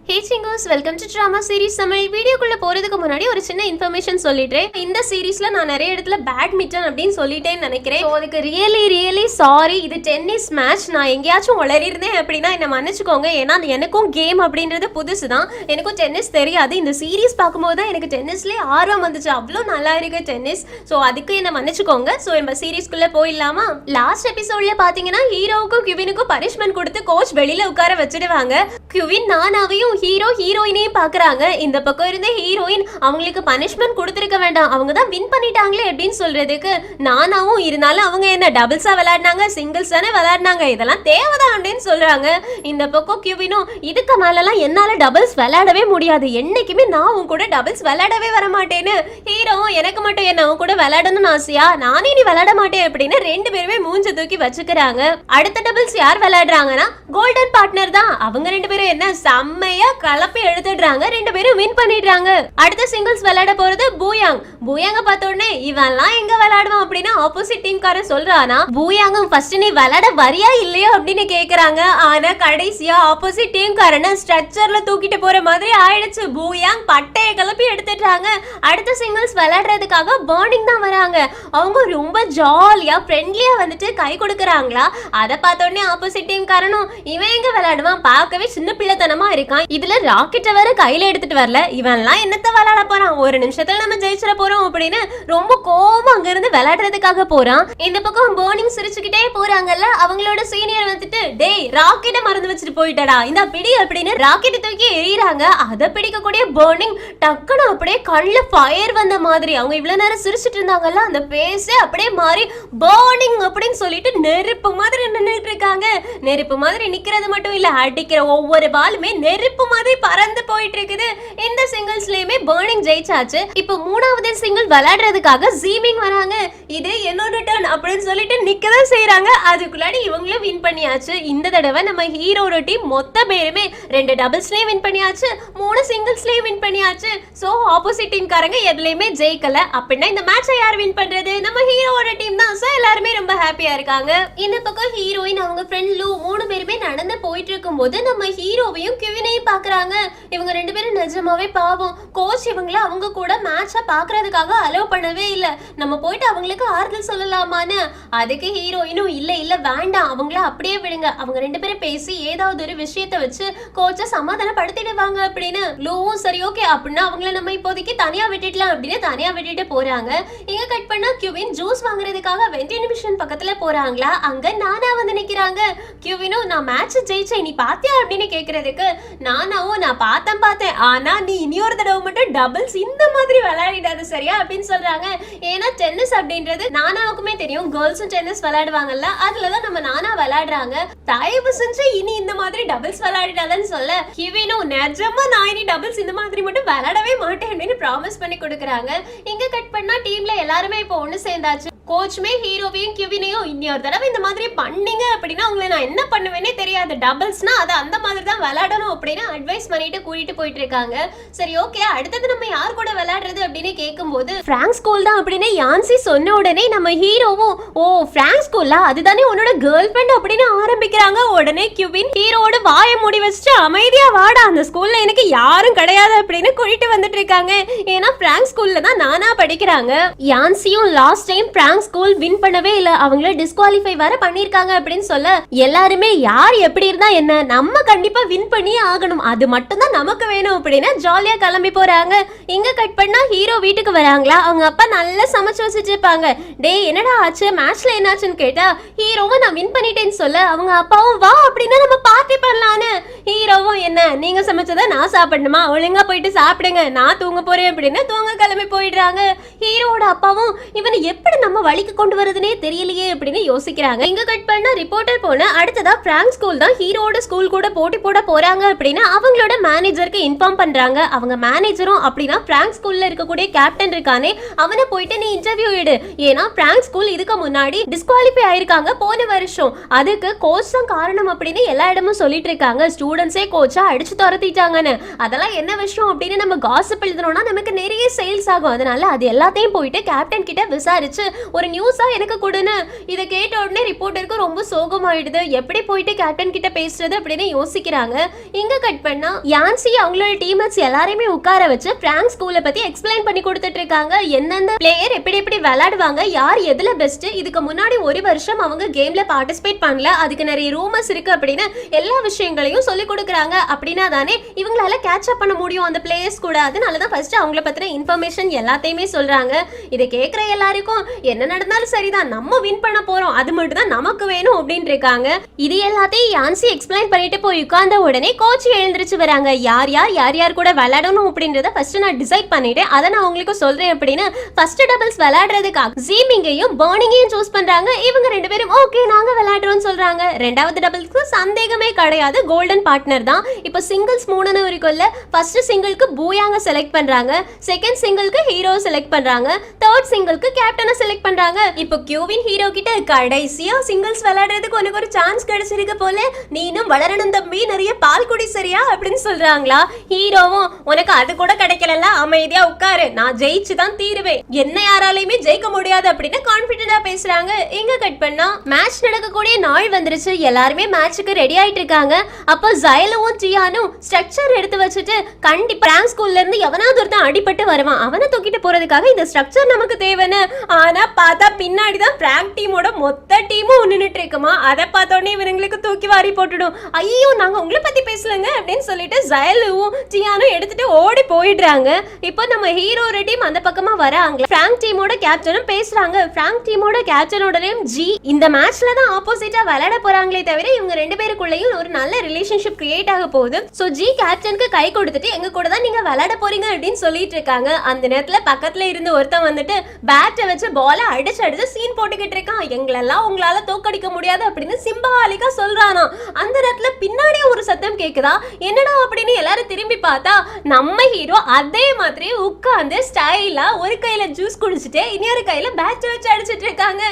Hey chingos, welcome to Drama Series Tamil. வீடியோக்குள்ள போறதுக்கு முன்னாடி ஒரு சின்ன இன்ஃபர்மேஷன் சொல்லிடுறேன். இந்த சீரிஸ்ல நான் நிறைய இடத்துல பேட்மிண்டன் அப்படின்னு சொல்லிட்டேன்னு நினைக்கிறேன். ஸோ அதுக்கு ரியலி சாரி. இது டென்னிஸ் மேட்ச். நான் எங்கேயாச்சும் உளறிருந்தேன் அப்படின்னா என்ன மன்னிச்சுக்கோங்க. ஏன்னா எனக்கும் கேம் அப்படின்றது புதுசு தான். எனக்கும் டென்னிஸ் தெரியாது. இந்த சீரிஸ் பார்க்கும்போது தான் எனக்கு டென்னிஸ்லேயே ஆர்வம் வந்துச்சு. அவ்வளோ நல்லா இருக்கு டென்னிஸ். ஸோ அதுக்கு என்ன மன்னிச்சுக்கோங்க. ஸோ நம்ம சீரிஸ்குள்ள போயிடலாமா? லாஸ்ட் எபிசோட்ல பார்த்தீங்கன்னா ஹீரோவுக்கும் கிவினுக்கும் பனிஷ்மெண்ட் கொடுத்து கோச் வெளியில உட்கார வச்சிடுவாங்க. கிவின் நானாவையும் ஹீரோ ஹீரோயினையும் பாக்குறாங்க. இந்த பக்கம் இருந்த ஹீரோயின் அவங்களுக்கு பனிஷ்மெண்ட் கொடுத்திருக்க வேண்டாம், அவங்க தான் வின் பண்ணிட்டாங்களே அப்படின்னு சொல்றதுக்கு நானாவும் இருந்தாலும் அவங்க என்ன டபுள்ஸா விளையாடினாங்க, சிங்கிள்ஸ் தானே விளையாடினாங்க, இதெல்லாம் தேவைதான் அப்படின்னு சொல்றாங்க. இந்த பக்கம் கிவினும் இதுக்கு மேலலாம் என்னால டபுள்ஸ் விளையாடவே முடியாது, என்னைக்குமே நான் உன் கூட டபுள்ஸ் விளையாடவே வர மாட்டேன்னு. ஹீரோ எனக்கு மட்டும் என்ன உன் கூட விளையாடணும்னு ஆசையா, நானே நீ விளையாட மாட்டேன் அப்படின்னு ரெண்டு பேருமே மூஞ்ச தூக்கி வச்சுக்கிறாங்க. அடுத்த டபுள்ஸ் யார் விளையாடுறாங்கன்னா கோல்டன் பார்ட்னர் தான். அவங்க ரெண்டு பேரும் என்ன செம்மையா கலப்பி எடுத்துடுறாங்க, ரெண்டு பேரும் வின் பண்ணிடுறாங்க. அடுத்த சிங்கிள்ஸ் விளையாட போறது பூயாங். பூயாங்க பார்த்த உடனே இவன்லாம் எங்க விளையாடுவான் அப்படின்னு ஆப்போசிட் டீம் காரன் சொல்றானா. பூயாங்கும் ஃபர்ஸ்ட் நீ விளையாட வரியா இல்லையோ அப்படின்னு கேக்குறாங்க. ஆனா கடைசியா ஆப்போசிட் டீம் காரனை ஸ்ட்ரெச்சர்ல தூக்கிட்டு போற மாதிரி ஆயிடுச்சு. பூயாங் பட்டைய கலப்பி எடுத்துடுறாங்க. அடுத்த சிங்கிள்ஸ் விளையாடுறதுக்காக பர்னிங் தான் வராங்க. அவங்க ரொம்ப ஜாலியா ஃப்ரெண்ட்லியா வந்துட்டு கை கொடுக்கறாங்களா. அதை பார்த்த உடனே ஆப்போசிட் டீம் காரனும் இவன் எங்க விளையாடுவான், பார்க்கவே சின்ன பிள்ளைத்தனமா இருக்கான், இதுல ராக்கெட்டை வேற கையில எடுத்துட்டு வரல, இவன்லாம் என்னத்த விளையாட போறான், ஒரு நிமிஷத்துல நம்ம ஜெயிச்சிட போறோம் அப்படின்னு ரொம்ப கோவமா அங்க இருந்து விளையாடுறதுக்காக போறான். இந்த பக்கம் பர்னிங் சிரிச்சுக்கிட்டே போறாங்கல்ல. அவங்களோட சீனியர் வந்துட்டு டேய் ராக்கெட்டை மறந்து வச்சுட்டு போயிட்டடா, இந்த பிடி அப்படின்னு ராக்கெட்டை தூக்கி எறிறாங்க. அதை பிடிக்கக்கூடிய பர்னிங் டக்குன்னு அப்படியே கண்ணுல ஃபயர் வந்த மாதிரி, அவங்க இவ்வளவு நேரம் சிரிச்சிட்டு இருந்தாங்கல்ல அந்த பேஸே அப்படியே மாறி பர்னிங் அப்படின்னு சொல்லிட்டு நெருப்பு மாதிரி நின்னுட்டு இருக்காங்க. நெருப்பு மாதிரி நிக்கிறது மட்டும் இல்ல, அடிக்கிற ஒவ்வொரு பாலுமே நெருப்பு மாதிரி பறந்து போயிட்டு இருக்குது. இந்த சிங்கிள்ஸ்லயுமே பர்னிங் ஜெயிச்சாச்சு. இப்போ மூணாவது சிங்கிள் விளையாடுறதுக்காக ஜீமிங் வராங்க. இது என்னோட டர்ன் அப்படின்னு சொல்லிட்டு நிக்கதான் செய்யறாங்க. அதுக்குள்ளாடி இவங்களும் வின் பண்ணியாச்சு. இந்த தடவை நம்ம ஹீரோட டீம் மொத்த பேருமே 2 டபுள்ஸ்லயும் வின் பண்ணியாச்சு, 3 சிங்கிள்ஸ்லயும் வின் பண்ணியாச்சு. சோ ஆப்போசிட் டீம் காரங்க எதுலயுமே ஜெயிக்கல. அப்படின்னா இந்த மேட்சை யார் வின் பண்றது? நம்ம ஹீரோட டீம் தான். சோ எல்லாருமே ரொம்ப ஹாப்பியா இருக்காங்க. இந்த பக்கம் ஹீரோயின் அவங்க ஃப்ரெண்ட் லூ 3 பேருமே நடந்து போயிட்டு இருக்கும்போது நம்ம ஹீரோவையும் கிவினையும் பாக்குறாங்க. இவங்க ரெண்டு பேரும் நிஜமாவே பாவம். கோச் இவங்கள அவங்க கூட மேட்சா பாக்குறதுக்காக அலோவ் பண்ணவே இல்ல. நம்ம போயிட்டு அவங்களுக்கு ஆறுதல் சொல்லலாமான்னு. அதுக்கு ஹீரோயினும் இல்ல வேண்டாம், அவங்கள அப்படியே விடுங்க, அவங்க ரெண்டு பேரும் பேசி ஏதாவது ஒரு விஷயத்தை வச்சு கோச்சை சமாதானப்படுத்திடுவாங்க அப்படின்னு. லூவும் சரி ஓகே அப்படின்னா அவங்கள நம்ம இப்போதைக்கு தனியா விட்டுடலாம் அப்படின்னு தனியா விட்டுட்டு போறாங்க. இங்க கட் பண்ணா கிவின் ஜூஸ் வாங்குறதுக்காக வெண்டிங் மிஷின் பக்கத்துல போறாங்களா. அங்க நானா வந்து நிக்கிறாங்க. கிவினும் நான் மேட்ச் ஜெயிச்சேன் நீ பாத்தியா அப்படின்னு கேக்குறதுக்கு நானாவும் நான் பார்த்தேன், ஆனா நீ இனியொரு தடவை மட்டும் டபுள்ஸ் இந்த மாதிரி விளையாடிடாது சரியா அப்படின்னு சொல்றாங்க. ஏன்னா டென்னிஸ் அப்படின்றது நானாவுக்குமே தெரியும், கேர்ள்ஸும் டென்னிஸ் விளையாடுவாங்கல்ல, அதுலதான் நம்ம நானா விளையாடுறாங்க, தயவு செஞ்சு இனி இந்த மாதிரி டபுள்ஸ் விளையாடிடாதன்னு சொல்ல கிவினும் நிஜமா நான் இனி டபுள்ஸ் இந்த மாதிரி மட்டும் விளையாடவே மாட்டேன் அப்படின்னு ப்ராமிஸ் பண்ணி கொடுக்குறாங்க. இங்க கட் பண்ணா டீம்ல எல்லாருமே இப்போ ஒண்ணு சேர்ந்தாச்சு. கோச்சுமே ஹீரோவையும் கிவினையும் இன்னொரு தடவை இந்த மாதிரி பண்ணீங்க அப்படின்னா உங்களை நான் என்ன பண்ணுவேனே தெரியாது, டபுள்ஸ்னா அது அந்த மாதிரி தான் விளையாடணும் அப்படின்னு அட்வைஸ் பண்ணிட்டு கூட்டிட்டு போயிட்டு இருக்காங்க. சரி ஓகே அடுத்தது நம்ம யார் கூட விளையாடுறது அப்படின்னு கேட்கும்போது பிராங்க் ஸ்கூல் தான் அப்படின்னு யான்சி சொன்ன உடனே நம்ம ஹீரோவும் ஓ பிராங்க் ஸ்கூல்லா அதுதானே உன்னோட கேர்ள் ஃப்ரெண்ட் அப்படின்னு ஆரம்பிக்கிறாங்க. உடனே கிவின் ஹீரோட வாயை மூடி வச்சுட்டு அமைதியா வாடா, அந்த ஸ்கூல்ல எனக்கு யாரும் கிடையாது அப்படின்னு கூட்டிட்டு வந்துட்டு இருக்காங்க. ஏன்னா பிராங்க் ஸ்கூல்ல தான் நானா படிக்கிறாங்க. யான்சியும் last time prank school win பண்ணவே இல்ல, அவங்கள டிஸ்குவாலிஃபை வர பண்ணிருக்காங்க அப்படின்னு சொல்ல எல்லாருமே யார் எப்படி இருந்தா என்ன, நம்ம கண்டிப்பா வின் பண்ணியே ஆகணும், அது மட்டும் தான் நமக்கு வேணும் அப்படின்னு ஜாலியா கிளம்பி போறாங்க. இங்க கட் பண்ணா ஹீரோ வீட்டுக்கு வராங்களா. அவங்க அப்பா நல்லா சமைச்சு வச்சுட்டு இருப்பாங்க. டேய் என்னடா ஆச்சு, மேட்ச்ல என்னாச்சுன்னு கேட்டா ஹீரோவும் நான் வின் பண்ணிட்டேன்னு சொல்ல அவங்க அப்பாவும் வா அப்படின்னா நம்ம பார்ட்டி பண்ணலான்னு. ஹீரோவும் என்ன நீங்க சமைச்சதை நான் சாப்பிடணுமா, ஒழுங்கா போயிட்டு சாப்பிடுங்க, நான் தூங்க போறேன் அப்படின்னு தூங்க கிளம்பி போயிடுறாங்க. ஹீரோட அப்பாவும் இவனை எப்படி நம்ம வழிக்கு கொண்டு வரதுனே தெரியலையே அப்படின்னு யோசிக்கிறாங்க. இங்க கட் பண்ண ரிப்போர்ட்டர் போன அடுத்ததா பிராங்க் ஸ்கூல் தான் ஹீரோட ஸ்கூல் கூட போட்டி போட போறாங்க அப்படின்னு அவங்களோட மேனேஜருக்கு இன்ஃபார்ம் பண்றாங்க. அவங்க மேனேஜரும் அப்படின்னா பிராங்க் ஸ்கூல்ல இருக்கக்கூடிய கேப்டன் இருக்கானே அவனை போயிட்டு நீ இன்டர்வியூ எடு, ஏன்னா பிராங்க் ஸ்கூல் இதுக்கு முன்னாடி டிஸ்குவாலிஃபை ஆயிருக்காங்க போன வருஷம், அதுக்கு கோச் தான் காரணம் அப்படின்னு எல்லா இடமும் சொல்லிட்டு இருக்காங்க. ஸ்டூடெண்ட்ஸே கோச்சா அடிச்சு துரத்திட்டாங்கன்னு. அதெல்லாம் என்ன விஷயம் அப்படின்னு நம்ம காசிப் எழுதணும்னா நமக்கு நிறைய சேல்ஸ் ஆகும். அதனால அது எல்லாத்தையும் போயிட்டு கேப்டன் கிட்ட விசாரிச்சு ஒரு நியூஸா எனக்கு கொடுன்னு. இதை கேட்ட உடனே ரிப்போர்ட்டருக்கு ரொம்ப சோகமாயிடுது. எப்படி போயிட்டு கேப்டன் கிட்ட பேசுறது அப்படின்னு யோசிக்கிறாங்க. இங்க கட் பண்ணா யான்சி அவங்களோட டீம்மேட்ஸ் எல்லாரையுமே உட்கார வச்சு பிராங்க் ஸ்கூலை பத்தி எக்ஸ்பிளைன் பண்ணி கொடுத்துட்டு இருக்காங்க. எந்தெந்த பிளேயர் எப்படி எப்படி விளையாடுவாங்க, யார் எதுல பெஸ்ட், இதுக்கு முன்னாடி ஒரு வருஷம் அவங்க கேம்ல பார்ட்டிசிபேட் பண்ணல, அதுக்கு நிறைய ரூமர்ஸ் இருக்கு அப்படின்னு எல்லா விஷயங்களையும் சொல்லி கொடுக்குறாங்க. அப்படின்னா தானே இவங்களால கேட்ச் அப் பண்ண முடியும் அந்த பிளேயர்ஸ் கூட. அதனாலதான் ஃபர்ஸ்ட் அவங்கள பத்தின இன்ஃபர்மேஷன் எல்லாத்தையுமே சொல்றாங்க. இதை கேட்கிற எல்லாருக்கும் என்ன நடந்தாலும் சரிதான், நம்ம வின் பண்ண போறோம், அது மட்டும் தான் நமக்கு வேணும் அப்படின்னு இருக்காங்க. இது எல்லாத்தையும் யான்சி எக்ஸ்பிளைன் பண்ணிட்டு போய் உட்கார்ந்த உடனே கோச் எழுந்திருச்சு வராங்க. யார் யார் கூட விளையாடணும் அப்படின்றத ஃபர்ஸ்ட் நான் டிசைட் பண்ணிட்டேன், அதை நான் உங்களுக்கு சொல்றேன் அப்படின்னு ஃபர்ஸ்ட் டபுள்ஸ் விளையாடுறதுக்காக ஜீமிங்கையும் பர்னிங்கையும் சூஸ் பண்றாங்க. இவங்க ரெண்டு பேரும் ஓகே நாங்க விளையாடுறோம்னு சொல்றாங்க. ரெண்டாவது டபுள்ஸ்க்கு சந்தேகமே கிடையாது, கோல்டன் பார்ட்னர் தான். இப்போ சிங்கிள்ஸ் 3 இருக்குல்ல, ஃபர்ஸ்ட் சிங்கிள்க்கு பூயாங்க செலக்ட் பண்றாங்க, செகண்ட் சிங்கிள்க்கு ஹீரோ செலக்ட் பண்றாங்க, தேர்ட் சிங்கிள்க்கு கேப்டனை செலக்ட் பண்றாங்க. இப்போ கியூவின் ஹீரோ கிட்ட கடைசியா சிங்கிள்ஸ் விளையாடுறதுக்கு உனக்கு ஒரு சான்ஸ் கிடைச்சிருக்கு போல, நீனும் வளரணும் தம்பி, நிறைய பால் குடி சரியா அப்படின்னு சொல்றாங்களா. ஹீரோவும் உனக்கு அது கூட கிடைக்கல, அமைதியா உட்காரு, நான் ஜெயிச்சு தான் தீருவேன், என்ன யாராலையுமே ஜெயிக்க முடியாது அப்படின்னு கான்பிடென்டா பேசுறாங்க. இங்க கட் பண்ணா மேட்ச் நடக்கக்கூடிய நாள் வந்துருச்சு. எல்லாருமே மேட்சுக்கு ரெடி ஆயிட்டு இருக்காங்க. அப்போ ஜயலுவும் ஜியானும் ஸ்ட்ரக்சர் எடுத்து வச்சுட்டு கண்டிப்பா பிராங்க் ஸ்கூல்ல இருந்து எவனாவது ஒருத்தன் அடிபட்டு வருவான், அவனை தூக்கிட்டு போறதுக்காக இந்த ஸ்ட்ரக்சர் நமக்கு தேவைன்னு. ஆனா பார்த்தா பின்னாடிதான் பிராங்க் டீமோட மொத்த டீமும் நின்னுட்டு இருக்குமா. அதை பார்த்தோன்னே இவங்களுக்கு தூக்கி வாரி போட்டுடும். ஐயோ நாங்க உங்களை பத்தி பேசலங்க அப்படின்னு சொல்லிட்டு ஜயலுவும் ஜியானும் எடுத்துட்டு ஓடி போயிடுறாங்க. இப்போ நம்ம ஹீரோட டீம் அந்த பக்கமா வராங்க. பிராங்க் டீமோட கேப்டனும் பேசுறாங்க. பிராங்க் டீமோட கேப்டனோட நேம் ஜி. இந்த மேட்ச்ல தான் ஆப்போசிட்டா விளையாட போறாங்களே தவிர இவங்க ரெண்டு பேருக்குள்ளேயும் ஒரு நல்ல ரிலேஷன்ஷிப் கிரியேட் ஆக போகுது. சோ ஜி கேப்டனுக்கு கை கொடுத்துட்டு எங்க கூட தான் நீங்க விளையாட போறீங்க அப்படின்னு சொல்லிட்டு இருக்காங்க. அந்த நேரத்துல பக்கத்துல இருந்து ஒருத்தன் வந்துட்டு பேட்டை வச்சு பால அடிச்சு சீன் போட்டுக்கிட்டு இருக்கான். எங்களெல்லாம் உங்களால தோக்கடிக்க முடியாது அப்படின்னு சிம்பாலிக்கா சொல்றானா. அந்த நேரத்துல பின்னாடி ஒரு சத்தம் கேக்குதா, என்னடா அப்படின்னு எல்லாரும் திரும்பி பார்த்தா நம்ம ஹீரோ அதே மாதிரி உட்கார்ந்து ஸ்டைலா ஒரு கையில ஜூஸ் குடிச்சிட்டு இன்னொரு கையில பேட் வச்சு அடிச்சிட்டு இருக்காங்க.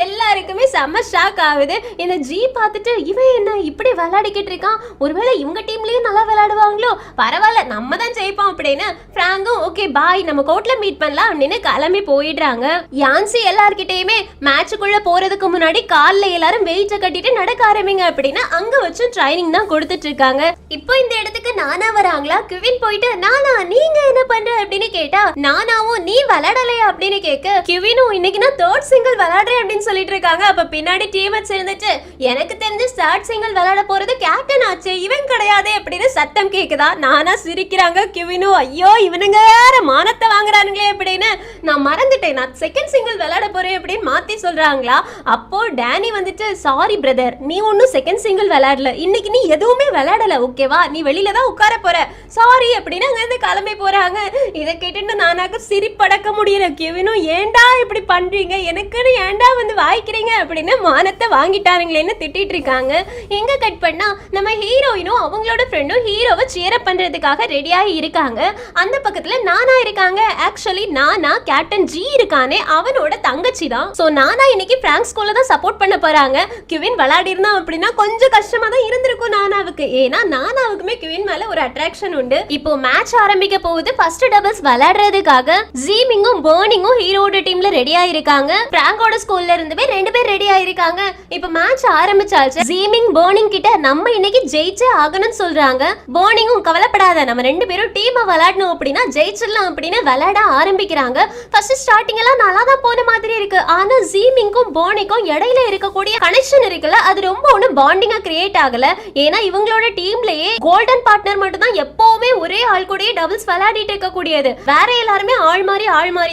எல்லாருக்குமே செம்ம ஷாக் ஆகுது. இந்த ஜி பார்த்துட்டு இவன் என்ன இப்படி விளையாடிக்கிட்டு இருக்கான், ஒருவேளை இவங்க டீம்லயும் நல்லா விளையாடுவாங்களோ, பரவாயில்ல நம்ம தான் ஜெயிப்போம் அப்படின்னு பிராங்கும் ஓகே பாய் நம்ம கோர்ட்ல மீட் பண்ணலாம் அப்படின்னு கிளம்பி போயிடுறாங்க. யான்சி எல்லார்கிட்டயுமே மேட்சுக்குள்ள போறதுக்கு முன்னாடி கால்ல எல்லாரும் வெயிட்ட கட்டிட்டு நடக்க ஆரம்பிங்க அப்படின்னு அங்க வச்சு ட்ரைனிங் தான் கொடுத்துட்டு இருக்காங்க. இப்போ இந்த இடத்துக்கு நானா வராங்களா. கிவின் போயிட்டு நானா நீங்க என்ன பண்ற அப்படின்னு கேட்டா நானாவும் நீ விளையாடலையா அப்படின்னு கேட்க கிவினும் இன்னைக்கு நான் தேர்ட் சிங்கிள் விளையாடுறேன் அப்படின்னு சொல்லிட்டு இருக்காங்க. அப்ப பின்னாடி டீமேட்ஸ் இருந்துட்டு எனக்கு தெரிஞ்சு தேர்ட் சிங்கிள் விளையாட போறது கேப்டன் ஆச்சு, இவன் கிடையாது அப்படின்னு சத்தம் கேக்குதா. நானா சிரிக்கிறாங்க. கிவினும் ஐயோ இவனுங்க வேற மானத்தை வாங்குறானுங்களே அப்படின்னு நான் மறந்துட்டேன், நான் செகண்ட் சிங்கிள் விளையாட போறேன் அப்படின்னு மாத்தி சொல்றாங்களா. அப்போ டேனி வந்துட்டு சாரி பிரதர், நீ ஒன்னும் செகண்ட் சிங்கிள் விளையாடல, இன்னைக்கு நீ எதுவுமே விளையாடல ஓகேவா, நீ வெளியில தான் உட்கார போற, சாரி அப்படின்னு அங்க இருந்து கிளம்பி போறாங்க. இதை கேட்டுட்டு நானாக்க சிரிப்படக்க முடியல. கிவினும் ஏண்டா இப்படி பண்றீங்க, எனக்குன்னு ஏண்டா வந்து வாய்க்கிறீங்க அப்படின்னு மானத்தை வாங்கிட்டாருங்களேன்னு திட்டிட்டு இருக்காங்க. எங்க கட் பண்ணா நம்ம ஹீரோயினும் அவங்களோட ஃப்ரெண்டும் ஹீரோவை சேர் அப் பண்றதுக்காக ரெடியாகி இருக்காங்க. அந்த பக்கத்துல நானா இருக்காங்க. ஆக்சுவலி நானா கேப்டன் ஜி இருக்கானே அவனோட தங்கச்சி தான். சோ நானா இன்னைக்கு பிராங்க் ஸ்கூல்ல தான் சப்போர்ட் பண்ண போறாங்க. கிவின் விளையாடி இருந்தான் அப்படின்னா கொஞ்சம் கஷ்டமா தான் இருந்திருக்கும் நானாவுக்கு, ஏன்னா நானாவுக்குமே கிவின் மேல ஒரு அட்ராக்ஷன் உண்டு. இப்போ மேட்ச் ஆரம்பிக்க போகுது. ஃபர்ஸ்ட் டபுள்ஸ் விளையாடுறதுக்காக ஜீமிங்கும் பர்னிங்கும் ஹீரோட டீம்ல ரெடியா இருக்காங்க. பிராங்கோட ஸ்கூல்ல இருந்துமே 2 பேர் ரெடியா இருக்காங்க. இப்போ மேட்ச் ஆரம்பிச்சாச்சு. ஜீமிங் பர்னிங் கிட்ட நம்ம இன்னைக்கு ஜெயிச்சே ஆகணும்னு சொல்றாங்க. பர்னிங்கும் கவலைப்படாத, நம்ம 2 பேரும் டீமா விளையாடணும் அப்படின்னா ஜெயிச்சிடலாம் அப்படின்னு விளையாட ஆரம்பிக்கிறாங்க. ஃபர்ஸ்ட் ஸ்டார்டிங் எல்லாம் நல்லா தான் போன மாதிரி இருக்கு. ஆனா ஜீமிங்கும் பர்னிங்கும் இடையில இருக்கக்கூடிய கனெக்ஷன் இருக்குல்ல, அது ரொம்ப ஒண்ணு பாண்டிங்கா கிரியேட் ஆகல. ஏன்னா இவங்களோட டீம்லயே கோல்டன் பார்ட்னர் மட்டும் தான் எப்பவுமே ஒரே ஆள் கூடயே டபுள்ஸ் விளையாடிட்டு இருக்க கூடியது. வேற எல்லாருமே ஆள் மாறி